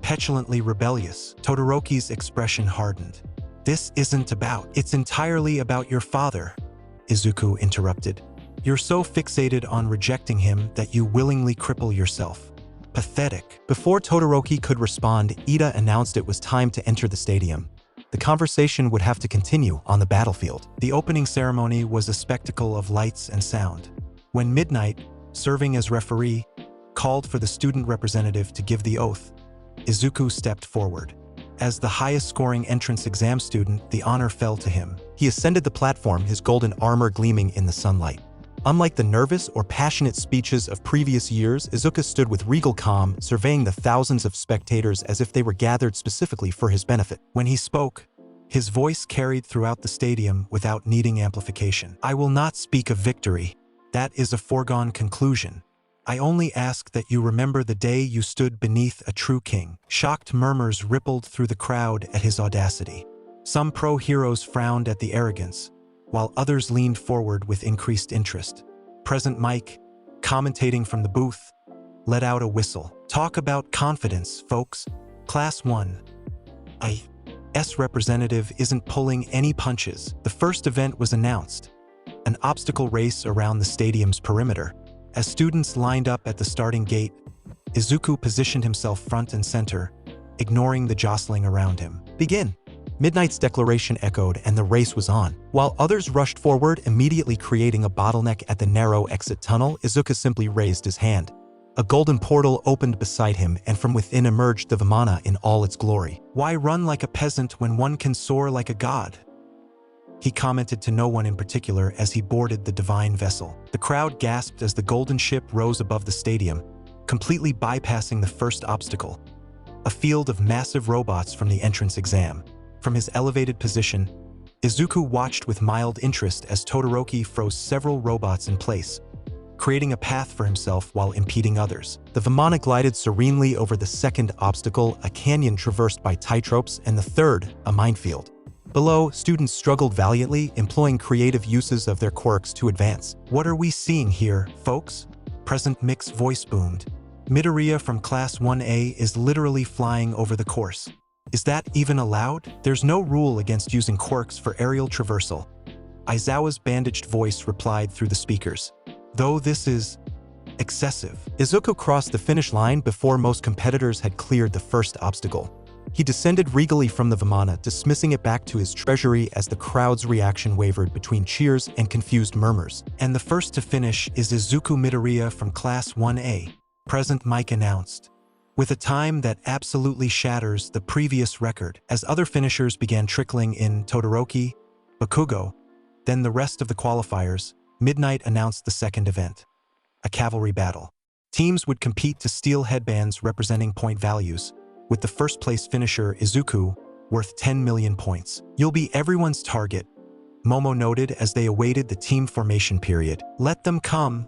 petulantly rebellious." Todoroki's expression hardened. "This isn't about. It's entirely about your father," Izuku interrupted. "You're so fixated on rejecting him that you willingly cripple yourself. Pathetic." Before Todoroki could respond, Ida announced it was time to enter the stadium. The conversation would have to continue on the battlefield. The opening ceremony was a spectacle of lights and sound. When Midnight, serving as referee, called for the student representative to give the oath, Izuku stepped forward. As the highest-scoring entrance exam student, the honor fell to him. He ascended the platform, his golden armor gleaming in the sunlight. Unlike the nervous or passionate speeches of previous years, Izuku stood with regal calm, surveying the thousands of spectators as if they were gathered specifically for his benefit. When he spoke, his voice carried throughout the stadium without needing amplification. "I will not speak of victory. That is a foregone conclusion. I only ask that you remember the day you stood beneath a true king." Shocked murmurs rippled through the crowd at his audacity. Some pro-heroes frowned at the arrogance, while others leaned forward with increased interest. Present Mike, commentating from the booth, let out a whistle. "Talk about confidence, folks. Class 1A's representative isn't pulling any punches." The first event was announced, an obstacle race around the stadium's perimeter. As students lined up at the starting gate, Izuku positioned himself front and center, ignoring the jostling around him. "Begin!" Midnight's declaration echoed, and the race was on. While others rushed forward, immediately creating a bottleneck at the narrow exit tunnel, Izuku simply raised his hand. A golden portal opened beside him, and from within emerged the Vimana in all its glory. "Why run like a peasant when one can soar like a god?" he commented to no one in particular as he boarded the divine vessel. The crowd gasped as the golden ship rose above the stadium, completely bypassing the first obstacle, a field of massive robots from the entrance exam. From his elevated position, Izuku watched with mild interest as Todoroki froze several robots in place, creating a path for himself while impeding others. The Vimana glided serenely over the second obstacle, a canyon traversed by tightropes, and the third, a minefield. Below, students struggled valiantly, employing creative uses of their quirks to advance. "What are we seeing here, folks?" Present Mick's voice boomed. "Midoriya from Class 1A is literally flying over the course. Is that even allowed? There's no rule against using quirks for aerial traversal." Aizawa's bandaged voice replied through the speakers. "Though this is excessive." Izuku crossed the finish line before most competitors had cleared the first obstacle. He descended regally from the Vimana, dismissing it back to his treasury as the crowd's reaction wavered between cheers and confused murmurs. And the first to finish is Izuku Midoriya from Class 1A, present Mike announced, with a time that absolutely shatters the previous record. As other finishers began trickling in Todoroki, Bakugo, then the rest of the qualifiers, Midnight announced the second event, a cavalry battle. Teams would compete to steal headbands representing point values, with the first-place finisher Izuku worth 10 million points. "You'll be everyone's target," Momo noted as they awaited the team formation period. "Let them come,"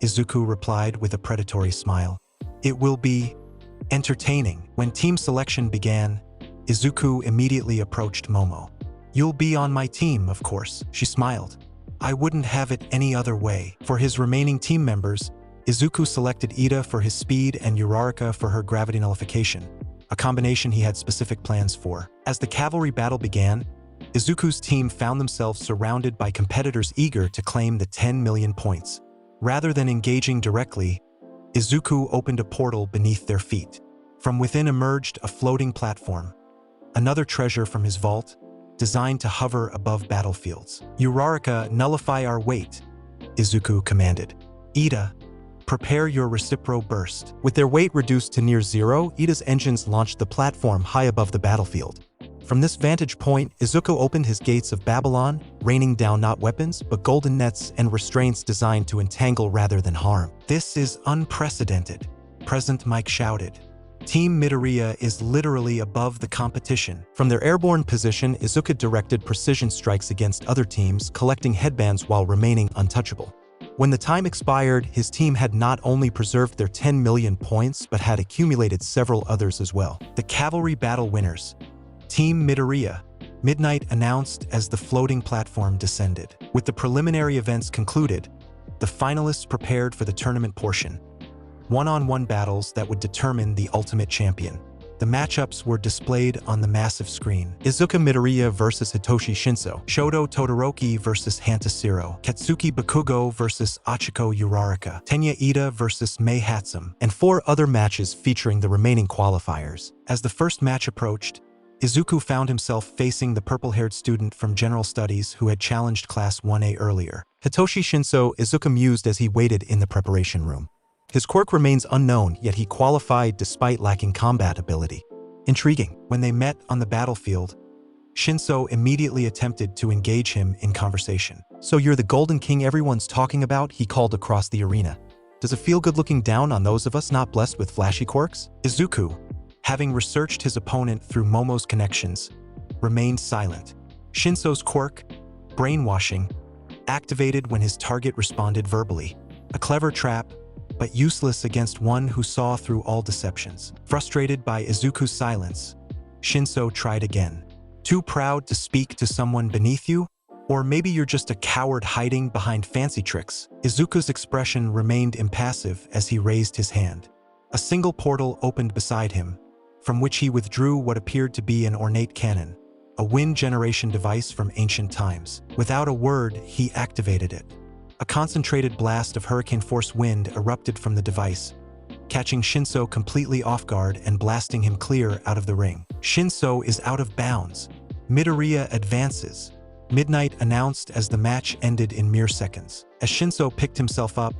Izuku replied with a predatory smile. "It will be entertaining." When team selection began, Izuku immediately approached Momo. "You'll be on my team, of course," she smiled. "I wouldn't have it any other way." For his remaining team members, Izuku selected Ida for his speed and Uraraka for her gravity nullification, a combination he had specific plans for. As the cavalry battle began, Izuku's team found themselves surrounded by competitors eager to claim the 10 million points. Rather than engaging directly, Izuku opened a portal beneath their feet. From within emerged a floating platform, another treasure from his vault, designed to hover above battlefields. "Uraraka, nullify our weight," Izuku commanded. "Ida, prepare your recipro burst." With their weight reduced to near zero, Ida's engines launched the platform high above the battlefield. From this vantage point, Izuku opened his gates of Babylon, raining down not weapons, but golden nets and restraints designed to entangle rather than harm. "This is unprecedented," Present Mike shouted. Team Midoriya is literally above the competition. From their airborne position, Izuku directed precision strikes against other teams, collecting headbands while remaining untouchable. When the time expired, his team had not only preserved their 10 million points, but had accumulated several others as well. The cavalry battle winners, Team Midoriya, Midnight announced as the floating platform descended. With the preliminary events concluded, the finalists prepared for the tournament portion, one-on-one battles that would determine the ultimate champion. The matchups were displayed on the massive screen. Izuku Midoriya versus Hitoshi Shinso, Shoto Todoroki versus Hantashiro, Katsuki Bakugo versus Achiko Uraraka, Tenya Ida versus Mei Hatsum, and 4 other matches featuring the remaining qualifiers. As the first match approached, Izuku found himself facing the purple-haired student from General Studies who had challenged Class 1A earlier. Hitoshi Shinso, Izuku mused as he waited in the preparation room. His quirk remains unknown, yet he qualified despite lacking combat ability. Intriguing. When they met on the battlefield, Shinso immediately attempted to engage him in conversation. "So you're the Golden King everyone's talking about?" he called across the arena. "Does it feel good looking down on those of us not blessed with flashy quirks?" Izuku, having researched his opponent through Momo's connections, remained silent. Shinso's quirk, brainwashing, activated when his target responded verbally. A clever trap, but useless against one who saw through all deceptions. Frustrated by Izuku's silence, Shinso tried again. "Too proud to speak to someone beneath you? Or maybe you're just a coward hiding behind fancy tricks?" Izuku's expression remained impassive as he raised his hand. A single portal opened beside him, from which he withdrew what appeared to be an ornate cannon, a wind generation device from ancient times. Without a word, he activated it. A concentrated blast of hurricane-force wind erupted from the device, catching Shinso completely off guard and blasting him clear out of the ring. "Shinso is out of bounds. Midoriya advances," Midnight announced as the match ended in mere seconds. As Shinso picked himself up,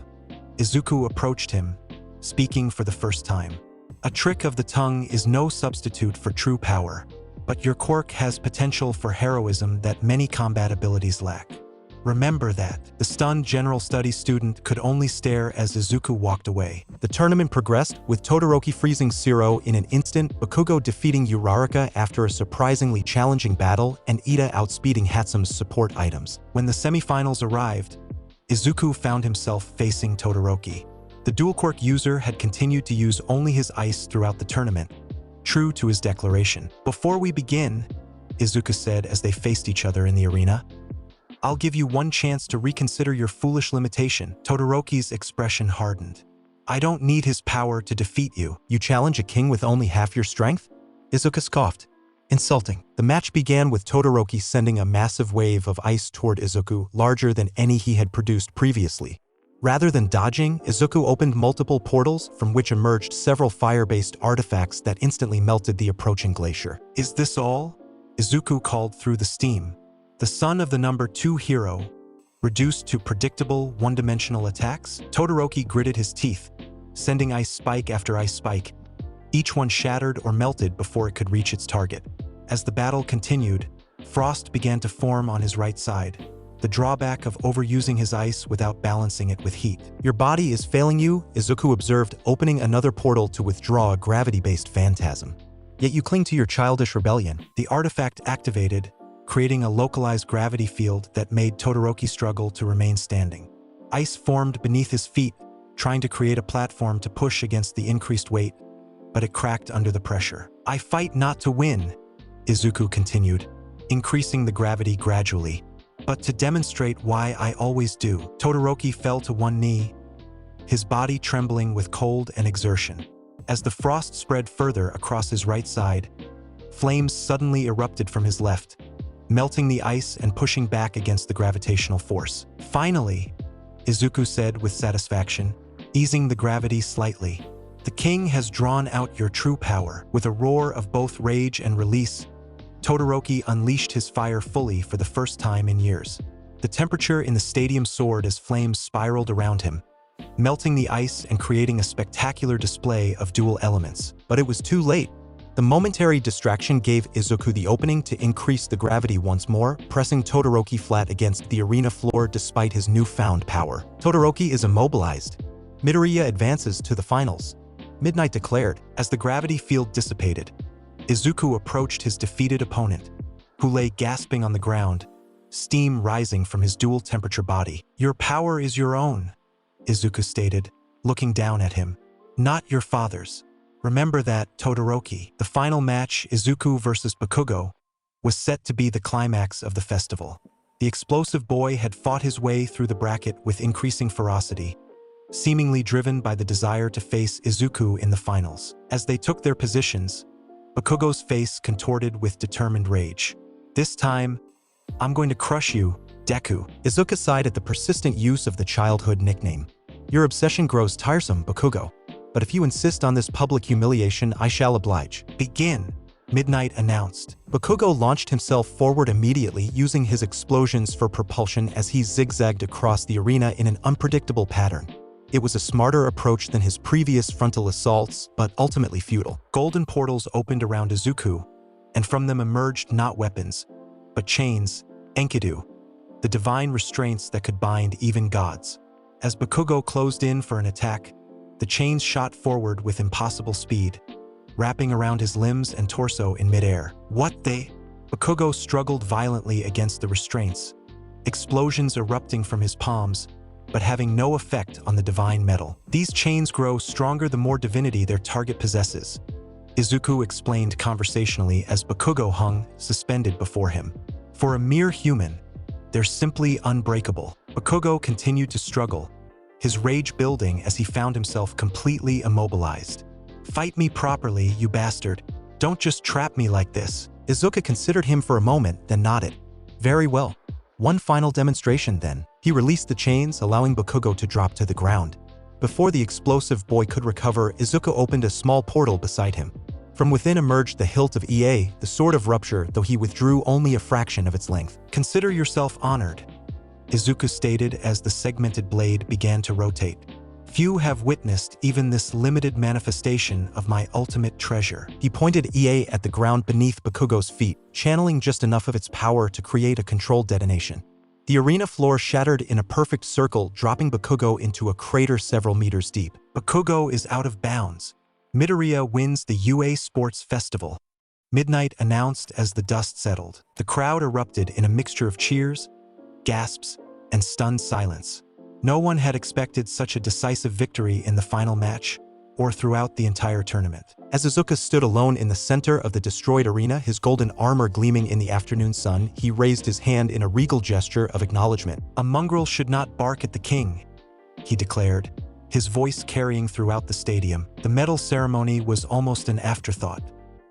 Izuku approached him, speaking for the first time. "A trick of the tongue is no substitute for true power, but your quirk has potential for heroism that many combat abilities lack. Remember that." The stunned General Studies student could only stare as Izuku walked away. The tournament progressed, with Todoroki freezing Zero in an instant, Bakugo defeating Uraraka after a surprisingly challenging battle, and Ida outspeeding Hatsum's support items. When the semifinals arrived, Izuku found himself facing Todoroki. The dual quirk user had continued to use only his ice throughout the tournament, true to his declaration. "Before we begin," Izuku said as they faced each other in the arena, "I'll give you one chance to reconsider your foolish limitation." Todoroki's expression hardened. "I don't need his power to defeat you." "You challenge a king with only half your strength?" Izuku scoffed. "Insulting." The match began with Todoroki sending a massive wave of ice toward Izuku, larger than any he had produced previously. Rather than dodging, Izuku opened multiple portals from which emerged several fire-based artifacts that instantly melted the approaching glacier. "Is this all?" Izuku called through the steam. The son of the number 2 hero, reduced to predictable, one-dimensional attacks? Todoroki gritted his teeth, sending ice spike after ice spike. Each one shattered or melted before it could reach its target. As the battle continued, frost began to form on his right side, the drawback of overusing his ice without balancing it with heat. "Your body is failing you," Izuku observed, opening another portal to withdraw a gravity-based phantasm. "Yet you cling to your childish rebellion." The artifact activated, creating a localized gravity field that made Todoroki struggle to remain standing. Ice formed beneath his feet, trying to create a platform to push against the increased weight, but it cracked under the pressure. "I fight not to win," Izuku continued, increasing the gravity gradually, "but to demonstrate why I always do." Todoroki fell to one knee, his body trembling with cold and exertion. As the frost spread further across his right side, flames suddenly erupted from his left, melting the ice and pushing back against the gravitational force. "Finally," Izuku said with satisfaction, easing the gravity slightly. "The king has drawn out your true power." With a roar of both rage and release, Todoroki unleashed his fire fully for the first time in years. The temperature in the stadium soared as flames spiraled around him, melting the ice and creating a spectacular display of dual elements. But it was too late. The momentary distraction gave Izuku the opening to increase the gravity once more, pressing Todoroki flat against the arena floor despite his newfound power. "Todoroki is immobilized. Midoriya advances to the finals," Midnight declared. As the gravity field dissipated, Izuku approached his defeated opponent, who lay gasping on the ground, steam rising from his dual-temperature body. "Your power is your own," Izuku stated, looking down at him. "Not your father's. Remember that, Todoroki." The final match, Izuku versus Bakugo, was set to be the climax of the festival. The explosive boy had fought his way through the bracket with increasing ferocity, seemingly driven by the desire to face Izuku in the finals. As they took their positions, Bakugo's face contorted with determined rage. "This time, I'm going to crush you, Deku." Izuku sighed at the persistent use of the childhood nickname. "Your obsession grows tiresome, Bakugo. But if you insist on this public humiliation, I shall oblige." "Begin," Midnight announced. Bakugo launched himself forward immediately, using his explosions for propulsion as he zigzagged across the arena in an unpredictable pattern. It was a smarter approach than his previous frontal assaults, but ultimately futile. Golden portals opened around Izuku, and from them emerged not weapons, but chains, Enkidu, the divine restraints that could bind even gods. As Bakugo closed in for an attack, the chains shot forward with impossible speed, wrapping around his limbs and torso in midair. "What they?" Bakugo struggled violently against the restraints, explosions erupting from his palms, but having no effect on the divine metal. "These chains grow stronger the more divinity their target possesses," Izuku explained conversationally as Bakugo hung, suspended before him. "For a mere human, they're simply unbreakable." Bakugo continued to struggle, his rage building as he found himself completely immobilized. "Fight me properly, you bastard. Don't just trap me like this." Izuku considered him for a moment, then nodded. "Very well. One final demonstration then." He released the chains, allowing Bakugo to drop to the ground. Before the explosive boy could recover, Izuku opened a small portal beside him. From within emerged the hilt of EA, the sword of rupture, though he withdrew only a fraction of its length. "Consider yourself honored," Izuku stated as the segmented blade began to rotate. "Few have witnessed even this limited manifestation of my ultimate treasure." He pointed EA at the ground beneath Bakugo's feet, channeling just enough of its power to create a controlled detonation. The arena floor shattered in a perfect circle, dropping Bakugo into a crater several meters deep. "Bakugo is out of bounds. Midoriya wins the UA Sports Festival," Midnight announced as the dust settled. The crowd erupted in a mixture of cheers, gasps, and stunned silence. No one had expected such a decisive victory in the final match, or throughout the entire tournament. As Izuku stood alone in the center of the destroyed arena, his golden armor gleaming in the afternoon sun, he raised his hand in a regal gesture of acknowledgement. "A mongrel should not bark at the king," he declared, his voice carrying throughout the stadium. The medal ceremony was almost an afterthought.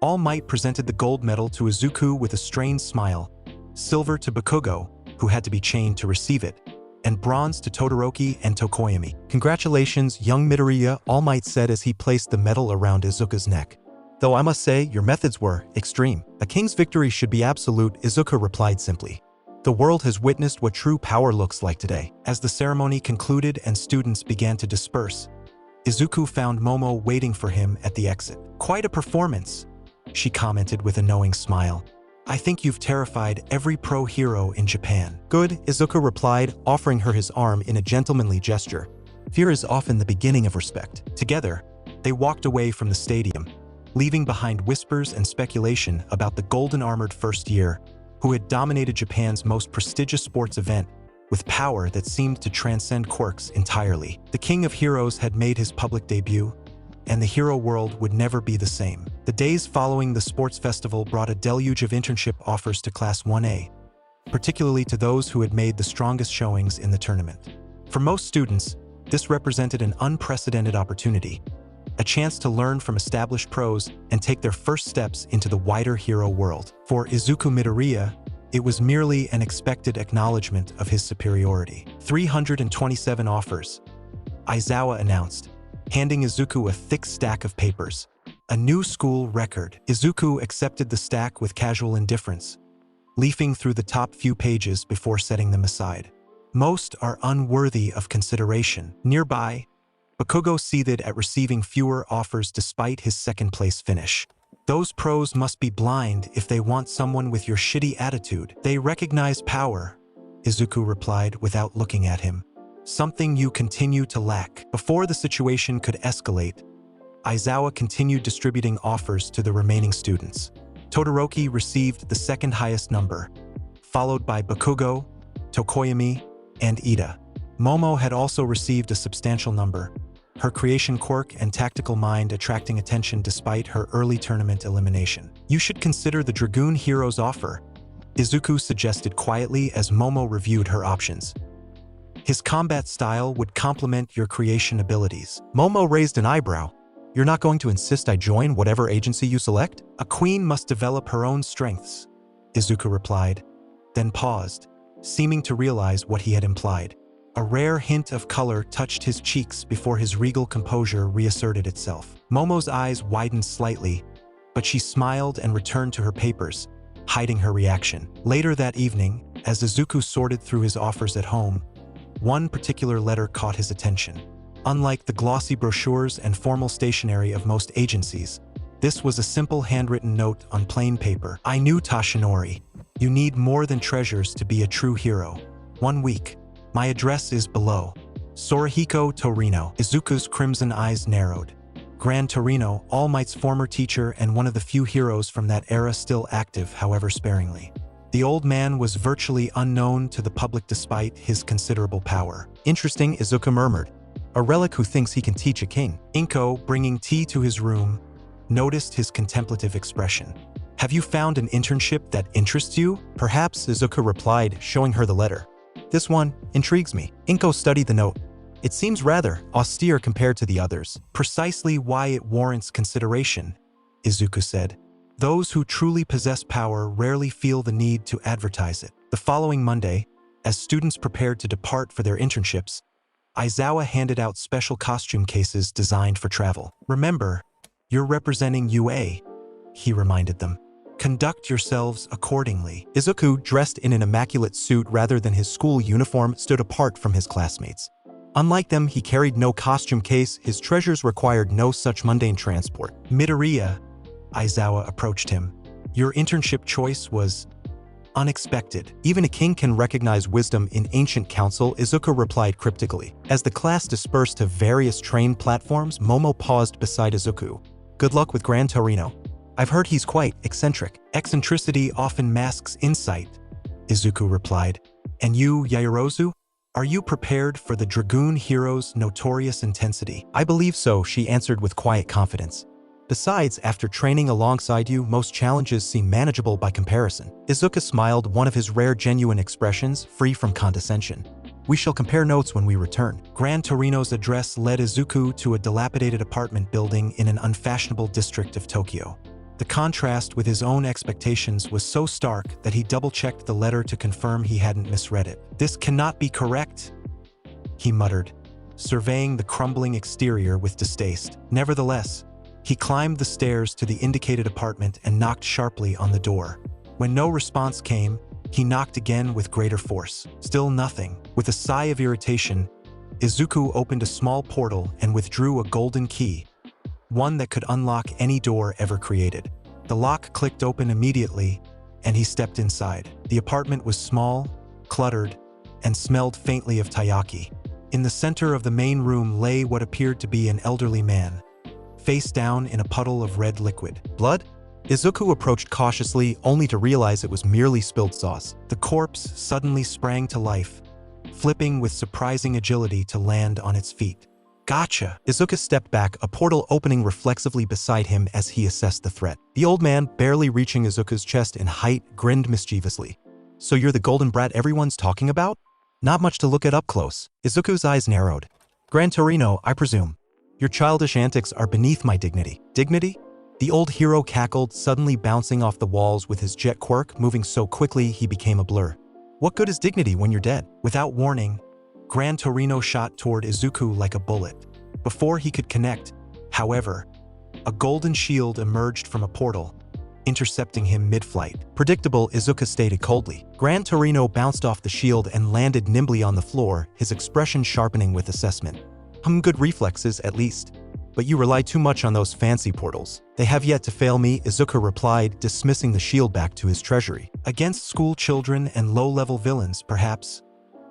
All Might presented the gold medal to Izuku with a strained smile, silver to Bakugo, who had to be chained to receive it, and bronze to Todoroki and Tokoyami. "Congratulations, young Midoriya," All Might said as he placed the medal around Izuku's neck. "Though I must say, your methods were extreme. A king's victory should be absolute," Izuku replied simply. "The world has witnessed what true power looks like today." As the ceremony concluded and students began to disperse, Izuku found Momo waiting for him at the exit. "Quite a performance," she commented with a knowing smile. "I think you've terrified every pro hero in Japan." "Good," Izuku replied, offering her his arm in a gentlemanly gesture. Fear is often the beginning of respect. Together, they walked away from the stadium, leaving behind whispers and speculation about the golden-armored first year, who had dominated Japan's most prestigious sports event with power that seemed to transcend quirks entirely. The King of Heroes had made his public debut, and the hero world would never be the same. The days following the sports festival brought a deluge of internship offers to Class 1A, particularly to those who had made the strongest showings in the tournament. For most students, this represented an unprecedented opportunity, a chance to learn from established pros and take their first steps into the wider hero world. For Izuku Midoriya, it was merely an expected acknowledgement of his superiority. 327 offers, Aizawa announced, handing Izuku a thick stack of papers. A new school record. Izuku accepted the stack with casual indifference, leafing through the top few pages before setting them aside. Most are unworthy of consideration. Nearby, Bakugo seethed at receiving fewer offers despite his second-place finish. "Those pros must be blind if they want someone with your shitty attitude. They recognize power," Izuku replied without looking at him. "Something you continue to lack." Before the situation could escalate, Aizawa continued distributing offers to the remaining students. Todoroki received the second highest number, followed by Bakugo, Tokoyami, and Ida. Momo had also received a substantial number, her creation quirk and tactical mind attracting attention despite her early tournament elimination. "You should consider the Dragoon Hero's offer," Izuku suggested quietly as Momo reviewed her options. "His combat style would complement your creation abilities." Momo raised an eyebrow. "You're not going to insist I join whatever agency you select?" "A queen must develop her own strengths," Izuku replied, then paused, seeming to realize what he had implied. A rare hint of color touched his cheeks before his regal composure reasserted itself. Momo's eyes widened slightly, but she smiled and returned to her papers, hiding her reaction. Later that evening, as Izuku sorted through his offers at home, one particular letter caught his attention. Unlike the glossy brochures and formal stationery of most agencies, this was a simple handwritten note on plain paper. "I knew Tashinori. You need more than treasures to be a true hero. 1 week. My address is below. Sorihiko Torino." Izuku's crimson eyes narrowed. Gran Torino, All Might's former teacher and one of the few heroes from that era still active, however sparingly. The old man was virtually unknown to the public despite his considerable power. "Interesting," Izuku murmured. "A relic who thinks he can teach a king." Inko, bringing tea to his room, noticed his contemplative expression. "Have you found an internship that interests you?" "Perhaps," Izuku replied, showing her the letter. "This one intrigues me." Inko studied the note. "It seems rather austere compared to the others." "Precisely why it warrants consideration," Izuku said. "Those who truly possess power rarely feel the need to advertise it." The following Monday, as students prepared to depart for their internships, Aizawa handed out special costume cases designed for travel. "Remember, you're representing UA," he reminded them. "Conduct yourselves accordingly." Izuku, dressed in an immaculate suit rather than his school uniform, stood apart from his classmates. Unlike them, he carried no costume case, his treasures required no such mundane transport. "Midoriya," Aizawa approached him. "Your internship choice was unexpected. Even a king can recognize wisdom in ancient counsel," Izuku replied cryptically. As the class dispersed to various train platforms, Momo paused beside Izuku. "Good luck with Gran Torino. I've heard he's quite eccentric." "Eccentricity often masks insight," Izuku replied. "And you, Yaoyorozu? Are you prepared for the Dragoon Hero's notorious intensity?" "I believe so," she answered with quiet confidence. "Besides, after training alongside you, most challenges seem manageable by comparison." Izuku smiled, one of his rare genuine expressions, free from condescension. "We shall compare notes when we return." Gran Torino's address led Izuku to a dilapidated apartment building in an unfashionable district of Tokyo. The contrast with his own expectations was so stark that he double-checked the letter to confirm he hadn't misread it. "This cannot be correct," he muttered, surveying the crumbling exterior with distaste. Nevertheless, he climbed the stairs to the indicated apartment and knocked sharply on the door. When no response came, he knocked again with greater force. Still nothing. With a sigh of irritation, Izuku opened a small portal and withdrew a golden key, one that could unlock any door ever created. The lock clicked open immediately, and he stepped inside. The apartment was small, cluttered, and smelled faintly of taiyaki. In the center of the main room lay what appeared to be an elderly man, face down in a puddle of red liquid. "Blood?" Izuku approached cautiously, only to realize it was merely spilled sauce. The corpse suddenly sprang to life, flipping with surprising agility to land on its feet. "Gotcha!" Izuku stepped back, a portal opening reflexively beside him as he assessed the threat. The old man, barely reaching Izuku's chest in height, grinned mischievously. "So you're the golden brat everyone's talking about? Not much to look at up close." Izuku's eyes narrowed. "Gran Torino, I presume. Your childish antics are beneath my dignity." "Dignity?" The old hero cackled, suddenly bouncing off the walls with his jet quirk, moving so quickly he became a blur. "What good is dignity when you're dead?" Without warning, Gran Torino shot toward Izuku like a bullet. Before he could connect, however, a golden shield emerged from a portal, intercepting him mid-flight. "Predictable," Izuku stated coldly. Gran Torino bounced off the shield and landed nimbly on the floor, his expression sharpening with assessment. Good reflexes, at least. But you rely too much on those fancy portals." "They have yet to fail me," Izuku replied, dismissing the shield back to his treasury. "Against school children and low-level villains, perhaps,"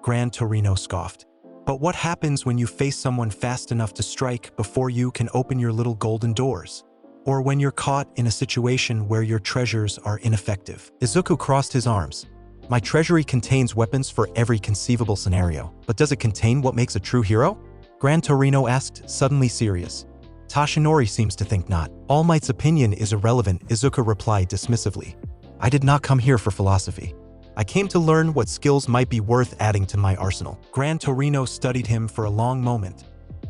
Gran Torino scoffed. "But what happens when you face someone fast enough to strike before you can open your little golden doors? Or when you're caught in a situation where your treasures are ineffective?" Izuku crossed his arms. "My treasury contains weapons for every conceivable scenario. But does it contain what makes a true hero?" Gran Torino asked, suddenly serious. "Tashinori seems to think not." "All Might's opinion is irrelevant," Izuku replied dismissively. "I did not come here for philosophy. I came to learn what skills might be worth adding to my arsenal." Gran Torino studied him for a long moment,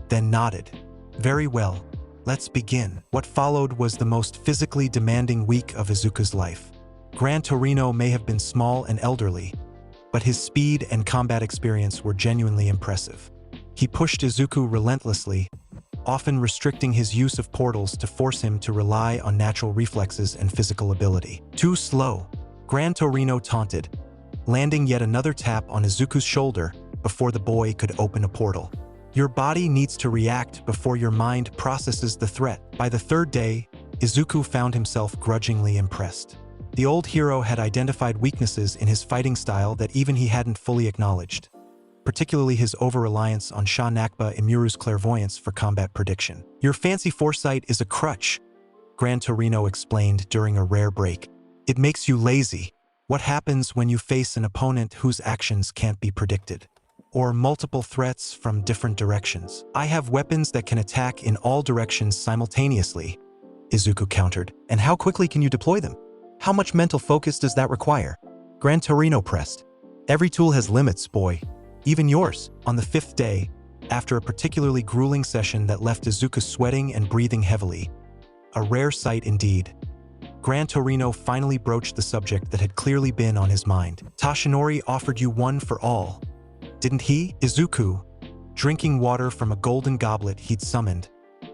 then nodded. "Very well, let's begin." What followed was the most physically demanding week of Izuku's life. Gran Torino may have been small and elderly, but his speed and combat experience were genuinely impressive. He pushed Izuku relentlessly, often restricting his use of portals to force him to rely on natural reflexes and physical ability. "Too slow," Gran Torino taunted, landing yet another tap on Izuku's shoulder before the boy could open a portal. "Your body needs to react before your mind processes the threat." By the third day, Izuku found himself grudgingly impressed. The old hero had identified weaknesses in his fighting style that even he hadn't fully acknowledged, particularly his over-reliance on Sha Nakba Imuru's clairvoyance for combat prediction. "Your fancy foresight is a crutch," Gran Torino explained during a rare break. "It makes you lazy. What happens when you face an opponent whose actions can't be predicted? Or multiple threats from different directions?" "I have weapons that can attack in all directions simultaneously," Izuku countered. "And how quickly can you deploy them? How much mental focus does that require?" Gran Torino pressed. "Every tool has limits, boy. Even yours." On the fifth day, after a particularly grueling session that left Izuku sweating and breathing heavily, a rare sight indeed, Gran Torino finally broached the subject that had clearly been on his mind. "Tashinori offered you one for all, didn't he?" Izuku, drinking water from a golden goblet he'd summoned,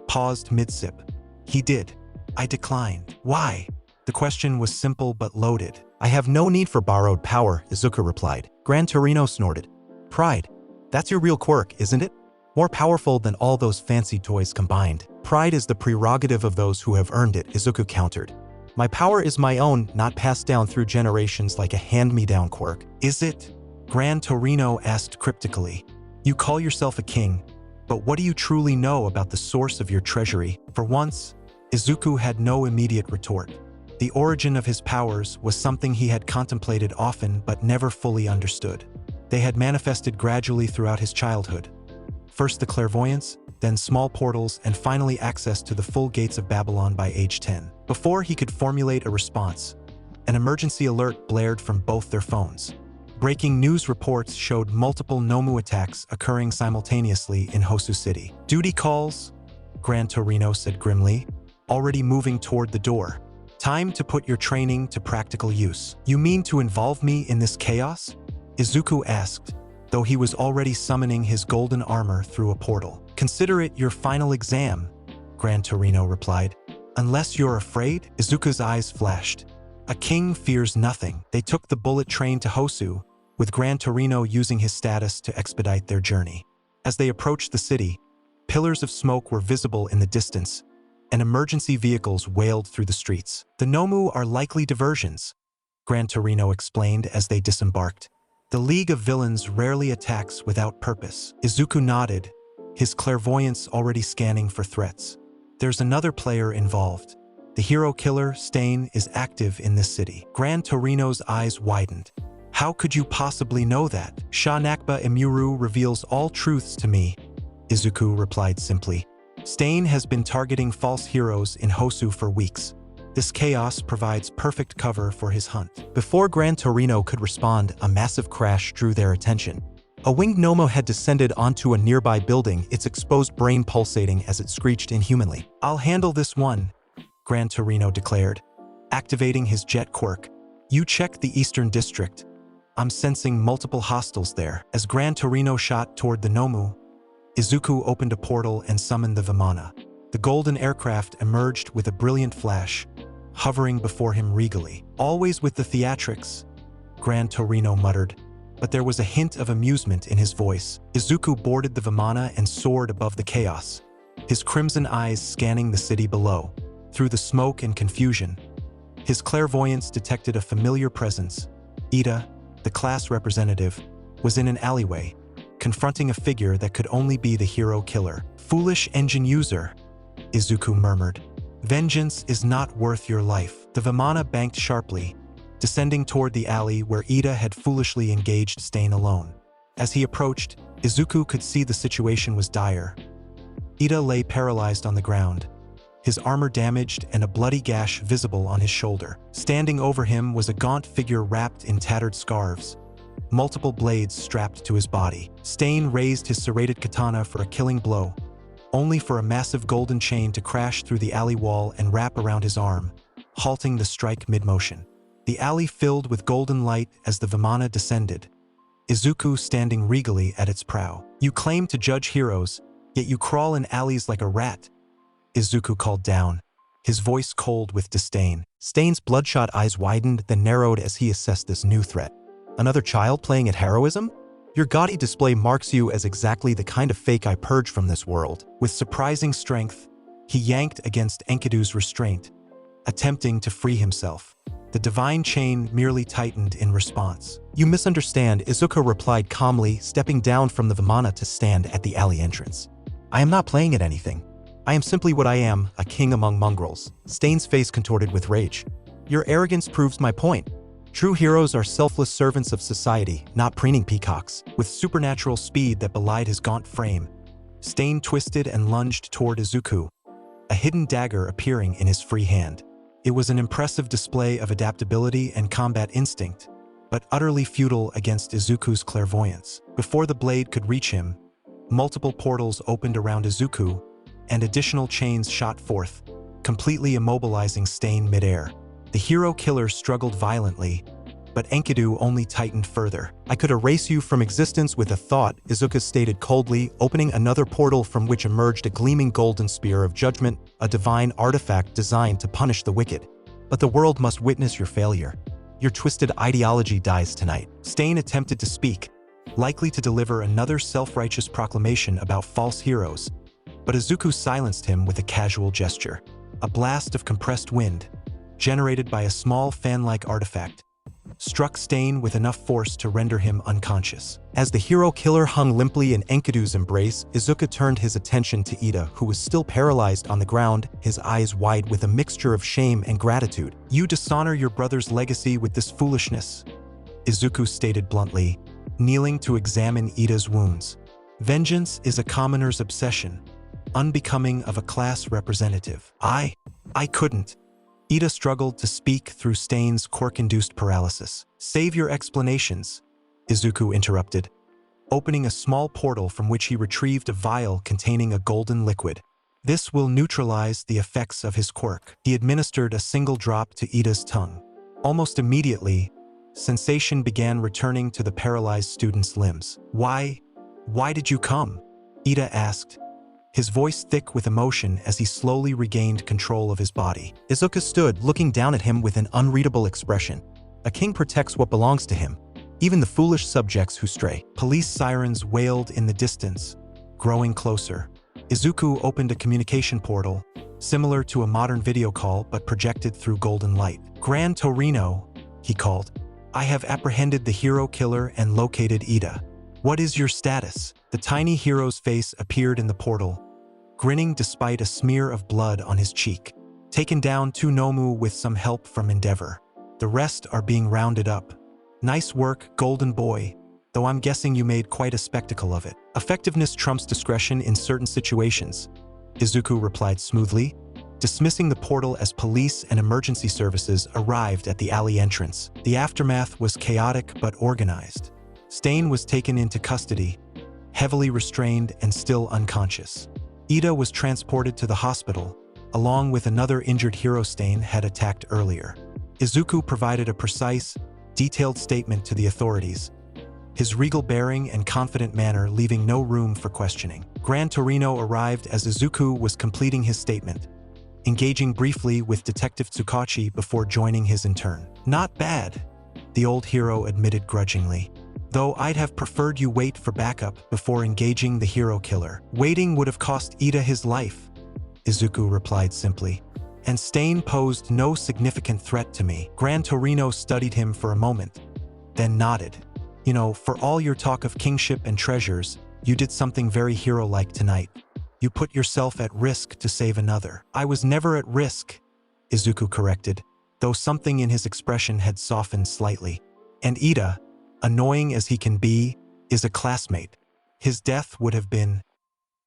paused mid-sip. "He did. I declined." "Why?" The question was simple but loaded. "I have no need for borrowed power," Izuku replied. Gran Torino snorted. "Pride. That's your real quirk, isn't it? More powerful than all those fancy toys combined." "Pride is the prerogative of those who have earned it," Izuku countered. "My power is my own, not passed down through generations like a hand-me-down quirk." "Is it?" Gran Torino asked cryptically. "You call yourself a king, but what do you truly know about the source of your treasury?" For once, Izuku had no immediate retort. The origin of his powers was something he had contemplated often but never fully understood. They had manifested gradually throughout his childhood. First the clairvoyance, then small portals, and finally access to the full gates of Babylon by age 10. Before he could formulate a response, an emergency alert blared from both their phones. Breaking news reports showed multiple Nomu attacks occurring simultaneously in Hosu City. "Duty calls," Gran Torino said grimly, already moving toward the door. Time to put your training to practical use. You mean to involve me in this chaos? Izuku asked, though he was already summoning his golden armor through a portal. Consider it your final exam, Gran Torino replied. Unless you're afraid? Izuku's eyes flashed. A king fears nothing. They took the bullet train to Hosu, with Gran Torino using his status to expedite their journey. As they approached the city, pillars of smoke were visible in the distance, and emergency vehicles wailed through the streets. The Nomu are likely diversions, Gran Torino explained as they disembarked. The League of Villains rarely attacks without purpose. Izuku nodded, his clairvoyance already scanning for threats. There's another player involved. The hero killer, Stain, is active in this city. Gran Torino's eyes widened. How could you possibly know that? Sha Nakba Imuru reveals all truths to me, Izuku replied simply. Stain has been targeting false heroes in Hosu for weeks. This chaos provides perfect cover for his hunt. Before Gran Torino could respond, a massive crash drew their attention. A winged Nomo had descended onto a nearby building, its exposed brain pulsating as it screeched inhumanly. I'll handle this one, Gran Torino declared, activating his jet quirk. You check the Eastern District. I'm sensing multiple hostiles there. As Gran Torino shot toward the Nomu, Izuku opened a portal and summoned the Vimana. The golden aircraft emerged with a brilliant flash, hovering before him regally. Always with the theatrics, Gran Torino muttered, but there was a hint of amusement in his voice. Izuku boarded the Vimana and soared above the chaos, his crimson eyes scanning the city below. Through the smoke and confusion, his clairvoyance detected a familiar presence. Ida, the class representative, was in an alleyway, confronting a figure that could only be the hero killer. Foolish engine user, Izuku murmured. Vengeance is not worth your life. The Vimana banked sharply, descending toward the alley where Ida had foolishly engaged Stain alone. As he approached, Izuku could see the situation was dire. Ida lay paralyzed on the ground, his armor damaged and a bloody gash visible on his shoulder. Standing over him was a gaunt figure wrapped in tattered scarves, multiple blades strapped to his body. Stain raised his serrated katana for a killing blow, only for a massive golden chain to crash through the alley wall and wrap around his arm, halting the strike mid-motion. The alley filled with golden light as the Vimana descended, Izuku standing regally at its prow. You claim to judge heroes, yet you crawl in alleys like a rat, Izuku called down, his voice cold with disdain. Stain's bloodshot eyes widened, then narrowed as he assessed this new threat. Another child playing at heroism? Your gaudy display marks you as exactly the kind of fake I purge from this world. With surprising strength, he yanked against Enkidu's restraint, attempting to free himself. The divine chain merely tightened in response. You misunderstand, Izuku replied calmly, stepping down from the Vimana to stand at the alley entrance. I am not playing at anything. I am simply what I am, a king among mongrels. Stain's face contorted with rage. Your arrogance proves my point. True heroes are selfless servants of society, not preening peacocks. With supernatural speed that belied his gaunt frame, Stain twisted and lunged toward Izuku, a hidden dagger appearing in his free hand. It was an impressive display of adaptability and combat instinct, but utterly futile against Izuku's clairvoyance. Before the blade could reach him, multiple portals opened around Izuku, and additional chains shot forth, completely immobilizing Stain midair. The hero killer struggled violently, but Enkidu only tightened further. I could erase you from existence with a thought, Izuku stated coldly, opening another portal from which emerged a gleaming golden spear of judgment, a divine artifact designed to punish the wicked. But the world must witness your failure. Your twisted ideology dies tonight. Stain attempted to speak, likely to deliver another self-righteous proclamation about false heroes, but Izuku silenced him with a casual gesture. A blast of compressed wind, generated by a small fan-like artifact, struck Stain with enough force to render him unconscious. As the hero killer hung limply in Enkidu's embrace, Izuku turned his attention to Ida, who was still paralyzed on the ground, his eyes wide with a mixture of shame and gratitude. You dishonor your brother's legacy with this foolishness, Izuku stated bluntly, kneeling to examine Ida's wounds. Vengeance is a commoner's obsession, unbecoming of a class representative. I couldn't. Ida struggled to speak through Stain's quirk-induced paralysis. Save your explanations, Izuku interrupted, opening a small portal from which he retrieved a vial containing a golden liquid. This will neutralize the effects of his quirk. He administered a single drop to Ida's tongue. Almost immediately, sensation began returning to the paralyzed student's limbs. Why did you come? Ida asked, his voice thick with emotion as he slowly regained control of his body. Izuku stood, looking down at him with an unreadable expression. A king protects what belongs to him, even the foolish subjects who stray. Police sirens wailed in the distance, growing closer. Izuku opened a communication portal, similar to a modern video call but projected through golden light. Gran Torino, he called. I have apprehended the hero killer and located Ida. What is your status? The tiny hero's face appeared in the portal, grinning despite a smear of blood on his cheek. Taken down 2 Nomu with some help from Endeavor. The rest are being rounded up. Nice work, golden boy, though I'm guessing you made quite a spectacle of it. Effectiveness trumps discretion in certain situations, Izuku replied smoothly, dismissing the portal as police and emergency services arrived at the alley entrance. The aftermath was chaotic but organized. Stain was taken into custody, heavily restrained and still unconscious. Ida was transported to the hospital, along with another injured hero Stain had attacked earlier. Izuku provided a precise, detailed statement to the authorities, his regal bearing and confident manner leaving no room for questioning. Gran Torino arrived as Izuku was completing his statement, engaging briefly with Detective Tsukachi before joining his in turn. Not bad, the old hero admitted grudgingly. Though I'd have preferred you wait for backup before engaging the hero killer. Waiting would have cost Ida his life, Izuku replied simply. And Stain posed no significant threat to me. Gran Torino studied him for a moment, then nodded. You know, for all your talk of kingship and treasures, you did something very hero-like tonight. You put yourself at risk to save another. I was never at risk, Izuku corrected, though something in his expression had softened slightly. And Ida, annoying as he can be, is a classmate. His death would have been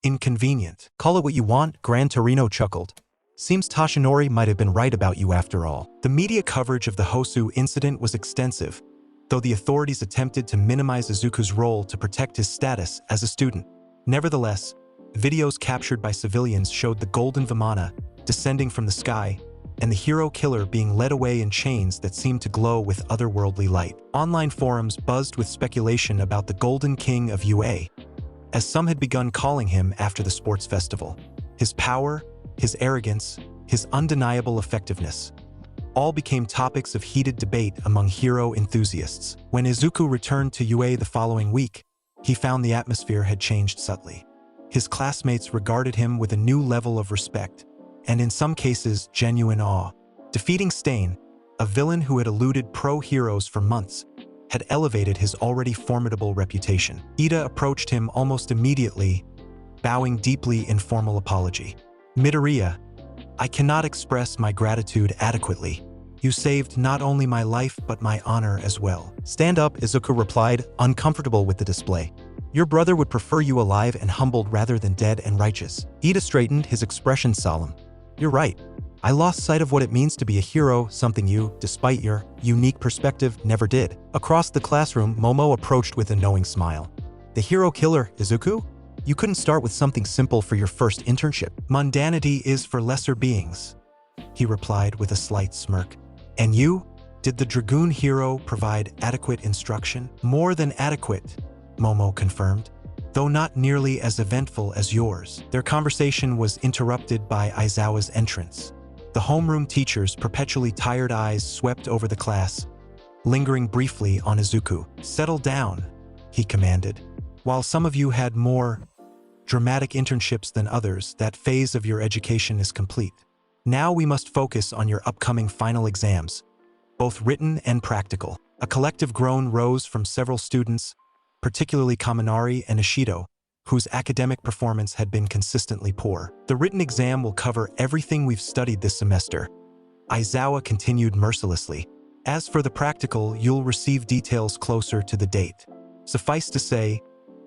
inconvenient. Call it what you want, Gran Torino chuckled. Seems Tashinori might have been right about you after all. The media coverage of the Hosu incident was extensive, though the authorities attempted to minimize Izuku's role to protect his status as a student. Nevertheless, videos captured by civilians showed the golden Vimana descending from the sky and the hero killer being led away in chains that seemed to glow with otherworldly light. Online forums buzzed with speculation about the Golden King of UA, as some had begun calling him after the sports festival. His power, his arrogance, his undeniable effectiveness all became topics of heated debate among hero enthusiasts. When Izuku returned to UA the following week, he found the atmosphere had changed subtly. His classmates regarded him with a new level of respect, and in some cases, genuine awe. Defeating Stain, a villain who had eluded pro-heroes for months, had elevated his already formidable reputation. Ida approached him almost immediately, bowing deeply in formal apology. Midoriya, I cannot express my gratitude adequately. You saved not only my life but my honor as well. Stand up, Izuku replied, uncomfortable with the display. Your brother would prefer you alive and humbled rather than dead and righteous. Ida straightened, his expression solemn. You're right. I lost sight of what it means to be a hero, something you, despite your unique perspective, never did. Across the classroom, Momo approached with a knowing smile. The hero killer, Izuku? You couldn't start with something simple for your first internship. Mundanity is for lesser beings, he replied with a slight smirk. And you? Did the Dragoon hero provide adequate instruction? More than adequate, Momo confirmed, though not nearly as eventful as yours. Their conversation was interrupted by Aizawa's entrance. The homeroom teacher's perpetually tired eyes swept over the class, lingering briefly on Izuku. Settle down, he commanded. While some of you had more dramatic internships than others, that phase of your education is complete. Now we must focus on your upcoming final exams, both written and practical. A collective groan rose from several students, particularly Kaminari and Ishido, whose academic performance had been consistently poor. The written exam will cover everything we've studied this semester, Aizawa continued mercilessly. As for the practical, you'll receive details closer to the date. Suffice to say,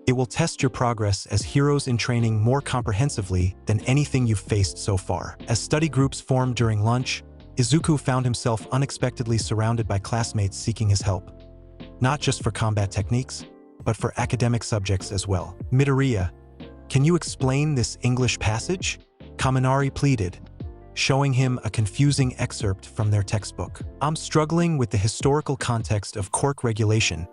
it will test your progress as heroes in training more comprehensively than anything you've faced so far. As study groups formed during lunch, Izuku found himself unexpectedly surrounded by classmates seeking his help. Not just for combat techniques, but for academic subjects as well. Midoriya, can you explain this English passage? Kaminari pleaded, showing him a confusing excerpt from their textbook. I'm struggling with the historical context of quirk regulation,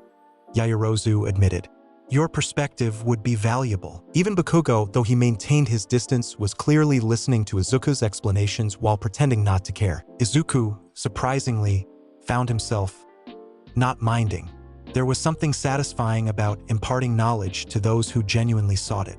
Yaoyorozu admitted. Your perspective would be valuable. Even Bakugo, though he maintained his distance, was clearly listening to Izuku's explanations while pretending not to care. Izuku, surprisingly, found himself not minding. There was something satisfying about imparting knowledge to those who genuinely sought it.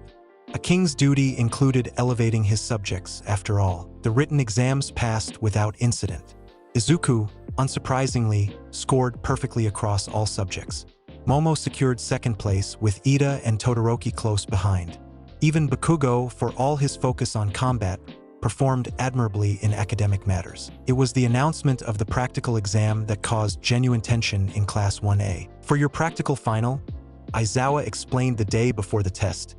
A king's duty included elevating his subjects, after all. The written exams passed without incident. Izuku, unsurprisingly, scored perfectly across all subjects. Momo secured second place, with Ida and Todoroki close behind. Even Bakugo, for all his focus on combat, performed admirably in academic matters. It was the announcement of the practical exam that caused genuine tension in Class 1A. For your practical final, Aizawa explained the day before the test.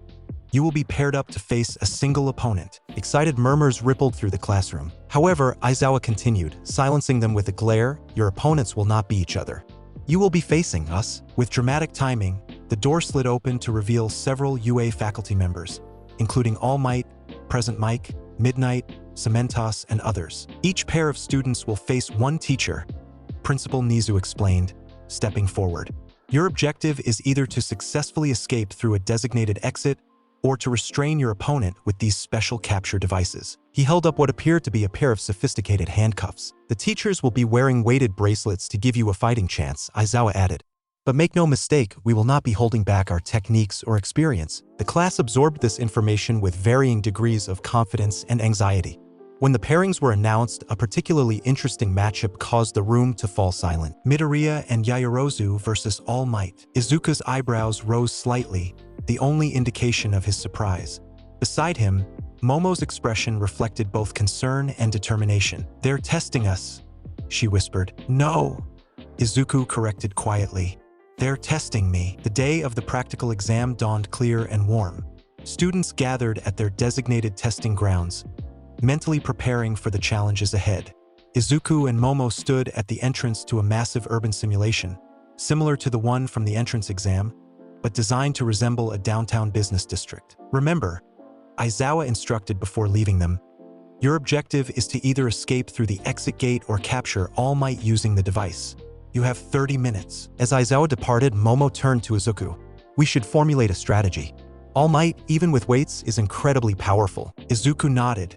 You will be paired up to face a single opponent. Excited murmurs rippled through the classroom. However, Aizawa continued, silencing them with a glare. Your opponents will not be each other. You will be facing us. With dramatic timing, the door slid open to reveal several UA faculty members, including All Might, Present Mike, Midnight, Cementos, and others. Each pair of students will face one teacher, Principal Nizu explained, stepping forward. Your objective is either to successfully escape through a designated exit or to restrain your opponent with these special capture devices. He held up what appeared to be a pair of sophisticated handcuffs. The teachers will be wearing weighted bracelets to give you a fighting chance, Aizawa added. But make no mistake, we will not be holding back our techniques or experience. The class absorbed this information with varying degrees of confidence and anxiety. When the pairings were announced, a particularly interesting matchup caused the room to fall silent. Midoriya and Yaoyorozu versus All Might. Izuku's eyebrows rose slightly, the only indication of his surprise. Beside him, Momo's expression reflected both concern and determination. They're testing us, she whispered. No, Izuku corrected quietly. They're testing me. The day of the practical exam dawned clear and warm. Students gathered at their designated testing grounds, mentally preparing for the challenges ahead. Izuku and Momo stood at the entrance to a massive urban simulation, similar to the one from the entrance exam, but designed to resemble a downtown business district. Remember, Aizawa instructed before leaving them, your objective is to either escape through the exit gate or capture All Might using the device. You have 30 minutes. As Aizawa departed, Momo turned to Izuku. We should formulate a strategy. All Might, even with weights, is incredibly powerful. Izuku nodded,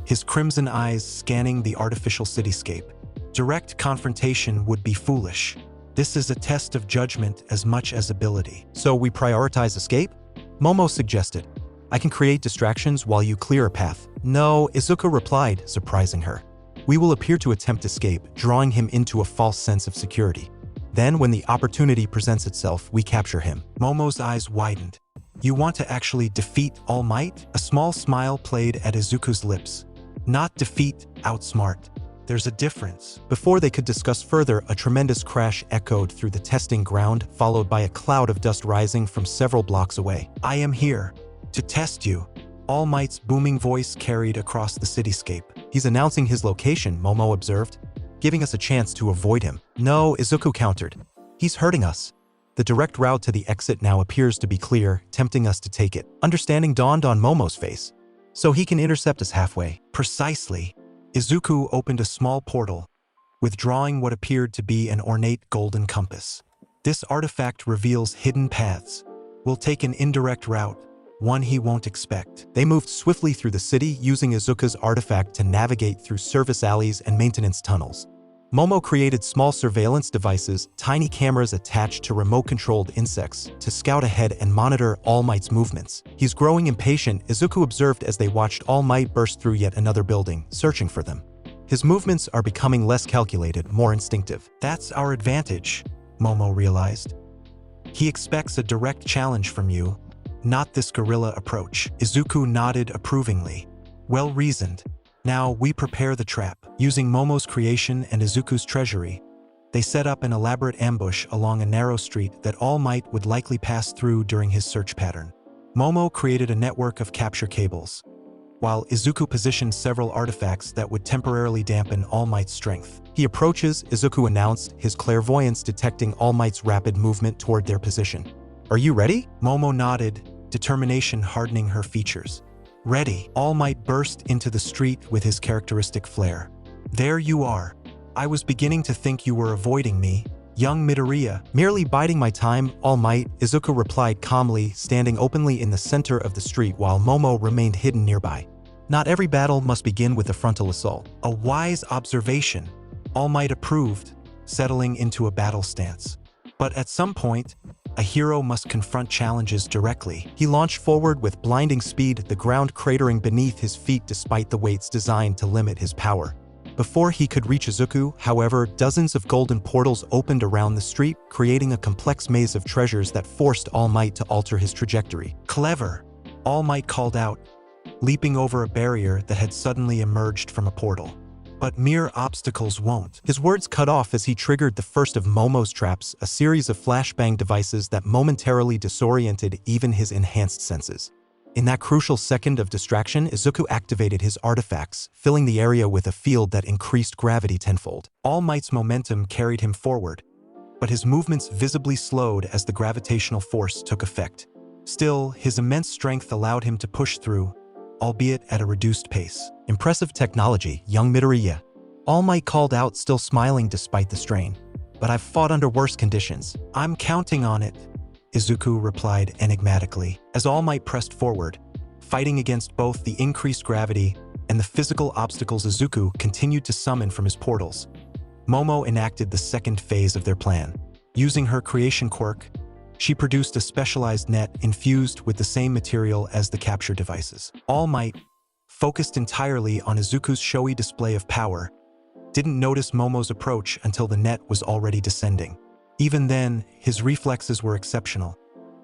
his crimson eyes scanning the artificial cityscape. Direct confrontation would be foolish. This is a test of judgment as much as ability. So we prioritize escape? Momo suggested. I can create distractions while you clear a path. No, Izuku replied, surprising her. We will appear to attempt escape, drawing him into a false sense of security. Then, when the opportunity presents itself, we capture him. Momo's eyes widened. You want to actually defeat All Might? A small smile played at Izuku's lips. Not defeat, outsmart. There's a difference. Before they could discuss further, a tremendous crash echoed through the testing ground, followed by a cloud of dust rising from several blocks away. I am here to test you. All Might's booming voice carried across the cityscape. He's announcing his location, Momo observed, giving us a chance to avoid him. No, Izuku countered. He's hurting us. The direct route to the exit now appears to be clear, tempting us to take it. Understanding dawned on Momo's face. So he can intercept us halfway. Precisely. Izuku opened a small portal, withdrawing what appeared to be an ornate golden compass. This artifact reveals hidden paths. We'll take an indirect route, one he won't expect. They moved swiftly through the city, using Izuku's artifact to navigate through service alleys and maintenance tunnels. Momo created small surveillance devices, tiny cameras attached to remote-controlled insects, to scout ahead and monitor All Might's movements. He's growing impatient, Izuku observed as they watched All Might burst through yet another building, searching for them. His movements are becoming less calculated, more instinctive. That's our advantage, Momo realized. He expects a direct challenge from you, not this guerrilla approach. Izuku nodded approvingly. Well reasoned. Now we prepare the trap. Using Momo's creation and Izuku's treasury, they set up an elaborate ambush along a narrow street that All Might would likely pass through during his search pattern. Momo created a network of capture cables, while Izuku positioned several artifacts that would temporarily dampen All Might's strength. He approaches, Izuku announced, his clairvoyance detecting All Might's rapid movement toward their position. Are you ready? Momo nodded, determination hardening her features. Ready. All Might burst into the street with his characteristic flair. There you are. I was beginning to think you were avoiding me, young Midoriya. Merely biding my time, All Might, Izuku replied calmly, standing openly in the center of the street while Momo remained hidden nearby. Not every battle must begin with a frontal assault. A wise observation. All Might approved, settling into a battle stance. But at some point, a hero must confront challenges directly. He launched forward with blinding speed, the ground cratering beneath his feet despite the weights designed to limit his power. Before he could reach Izuku, however, dozens of golden portals opened around the street, creating a complex maze of treasures that forced All Might to alter his trajectory. Clever, All Might called out, leaping over a barrier that had suddenly emerged from a portal. But mere obstacles won't. His words cut off as he triggered the first of Momo's traps, a series of flashbang devices that momentarily disoriented even his enhanced senses. In that crucial second of distraction, Izuku activated his artifacts, filling the area with a field that increased gravity tenfold. All Might's momentum carried him forward, but his movements visibly slowed as the gravitational force took effect. Still, his immense strength allowed him to push through, albeit at a reduced pace. Impressive technology, young Midoriya. All Might called out, still smiling despite the strain. But I've fought under worse conditions. I'm counting on it, Izuku replied enigmatically. As All Might pressed forward, fighting against both the increased gravity and the physical obstacles Izuku continued to summon from his portals, Momo enacted the second phase of their plan. Using her creation quirk, she produced a specialized net infused with the same material as the capture devices. All Might, focused entirely on Izuku's showy display of power, didn't notice Momo's approach until the net was already descending. Even then, his reflexes were exceptional.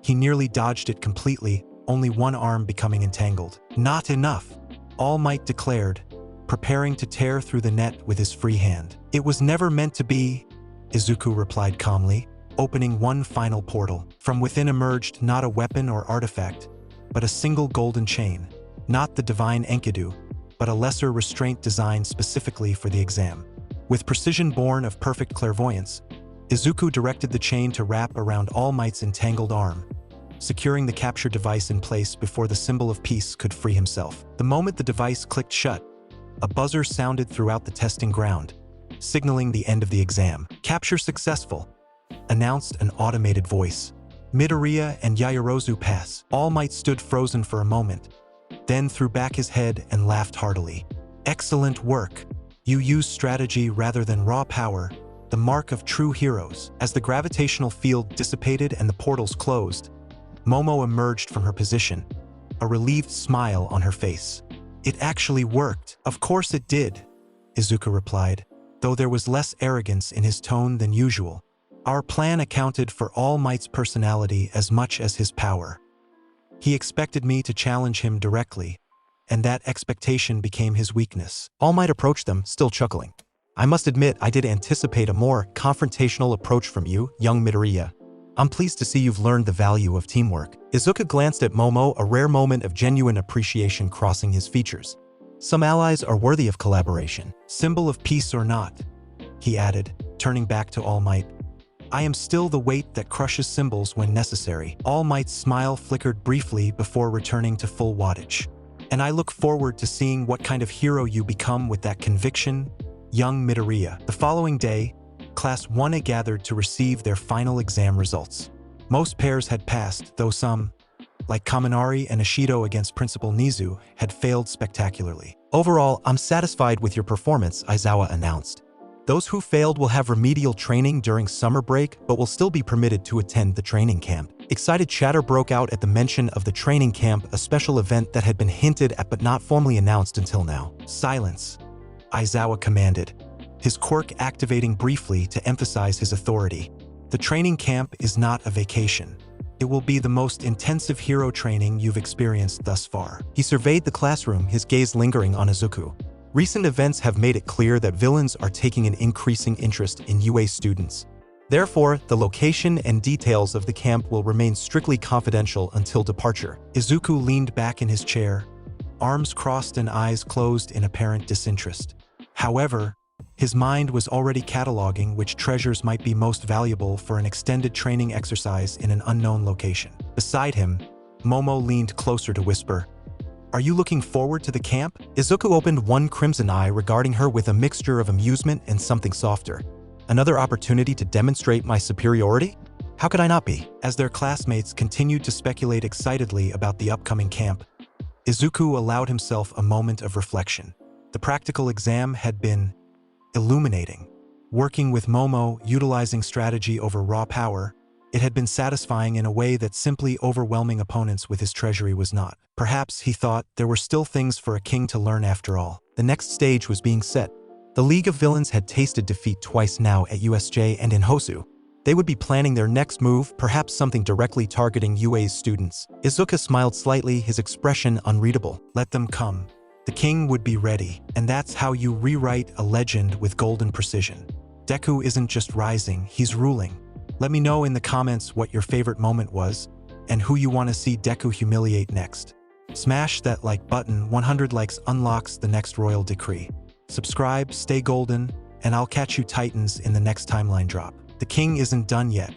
He nearly dodged it completely, only one arm becoming entangled. Not enough, All Might declared, preparing to tear through the net with his free hand. It was never meant to be, Izuku replied calmly, opening one final portal. From within emerged not a weapon or artifact, but a single golden chain. Not the divine Enkidu, but a lesser restraint designed specifically for the exam. With precision born of perfect clairvoyance, Izuku directed the chain to wrap around All Might's entangled arm, securing the capture device in place before the symbol of peace could free himself. The moment the device clicked shut, a buzzer sounded throughout the testing ground, signaling the end of the exam. Capture successful, announced an automated voice. Midoriya and Yaoyorozu pass. All Might stood frozen for a moment, then threw back his head and laughed heartily. Excellent work. You used strategy rather than raw power, the mark of true heroes. As the gravitational field dissipated and the portals closed, Momo emerged from her position, a relieved smile on her face. It actually worked. Of course it did, Izuku replied, though there was less arrogance in his tone than usual. Our plan accounted for All Might's personality as much as his power. He expected me to challenge him directly, and that expectation became his weakness. All Might approached them, still chuckling. I must admit, I did anticipate a more confrontational approach from you, young Midoriya. I'm pleased to see you've learned the value of teamwork. Izuku glanced at Momo, a rare moment of genuine appreciation crossing his features. Some allies are worthy of collaboration. Symbol of peace or not, he added, turning back to All Might. I am still the weight that crushes symbols when necessary. All Might's smile flickered briefly before returning to full wattage. And I look forward to seeing what kind of hero you become with that conviction, young Midoriya. The following day, Class 1A gathered to receive their final exam results. Most pairs had passed, though some, like Kaminari and Ishido against Principal Nizu, had failed spectacularly. Overall, I'm satisfied with your performance, Aizawa announced. Those who failed will have remedial training during summer break, but will still be permitted to attend the training camp. Excited chatter broke out at the mention of the training camp, a special event that had been hinted at but not formally announced until now. Silence, Aizawa commanded, his quirk activating briefly to emphasize his authority. The training camp is not a vacation. It will be the most intensive hero training you've experienced thus far. He surveyed the classroom, his gaze lingering on Izuku. Recent events have made it clear that villains are taking an increasing interest in UA students. Therefore, the location and details of the camp will remain strictly confidential until departure. Izuku leaned back in his chair, arms crossed and eyes closed in apparent disinterest. However, his mind was already cataloging which treasures might be most valuable for an extended training exercise in an unknown location. Beside him, Momo leaned closer to whisper, Are you looking forward to the camp? Izuku opened one crimson eye, regarding her with a mixture of amusement and something softer. Another opportunity to demonstrate my superiority? How could I not be? As their classmates continued to speculate excitedly about the upcoming camp, Izuku allowed himself a moment of reflection. The practical exam had been illuminating. Working with Momo, utilizing strategy over raw power, it had been satisfying in a way that simply overwhelming opponents with his treasury was not. Perhaps, he thought, there were still things for a king to learn after all. The next stage was being set. The League of Villains had tasted defeat twice now at USJ and in Hosu. They would be planning their next move, perhaps something directly targeting UA's students. Izuku smiled slightly, his expression unreadable. Let them come. The king would be ready, and that's how you rewrite a legend with golden precision. Deku isn't just rising, he's ruling. Let me know in the comments what your favorite moment was, and who you want to see Deku humiliate next. Smash that like button. 100 likes unlocks the next royal decree. Subscribe, stay golden, and I'll catch you Titans in the next timeline drop. The king isn't done yet.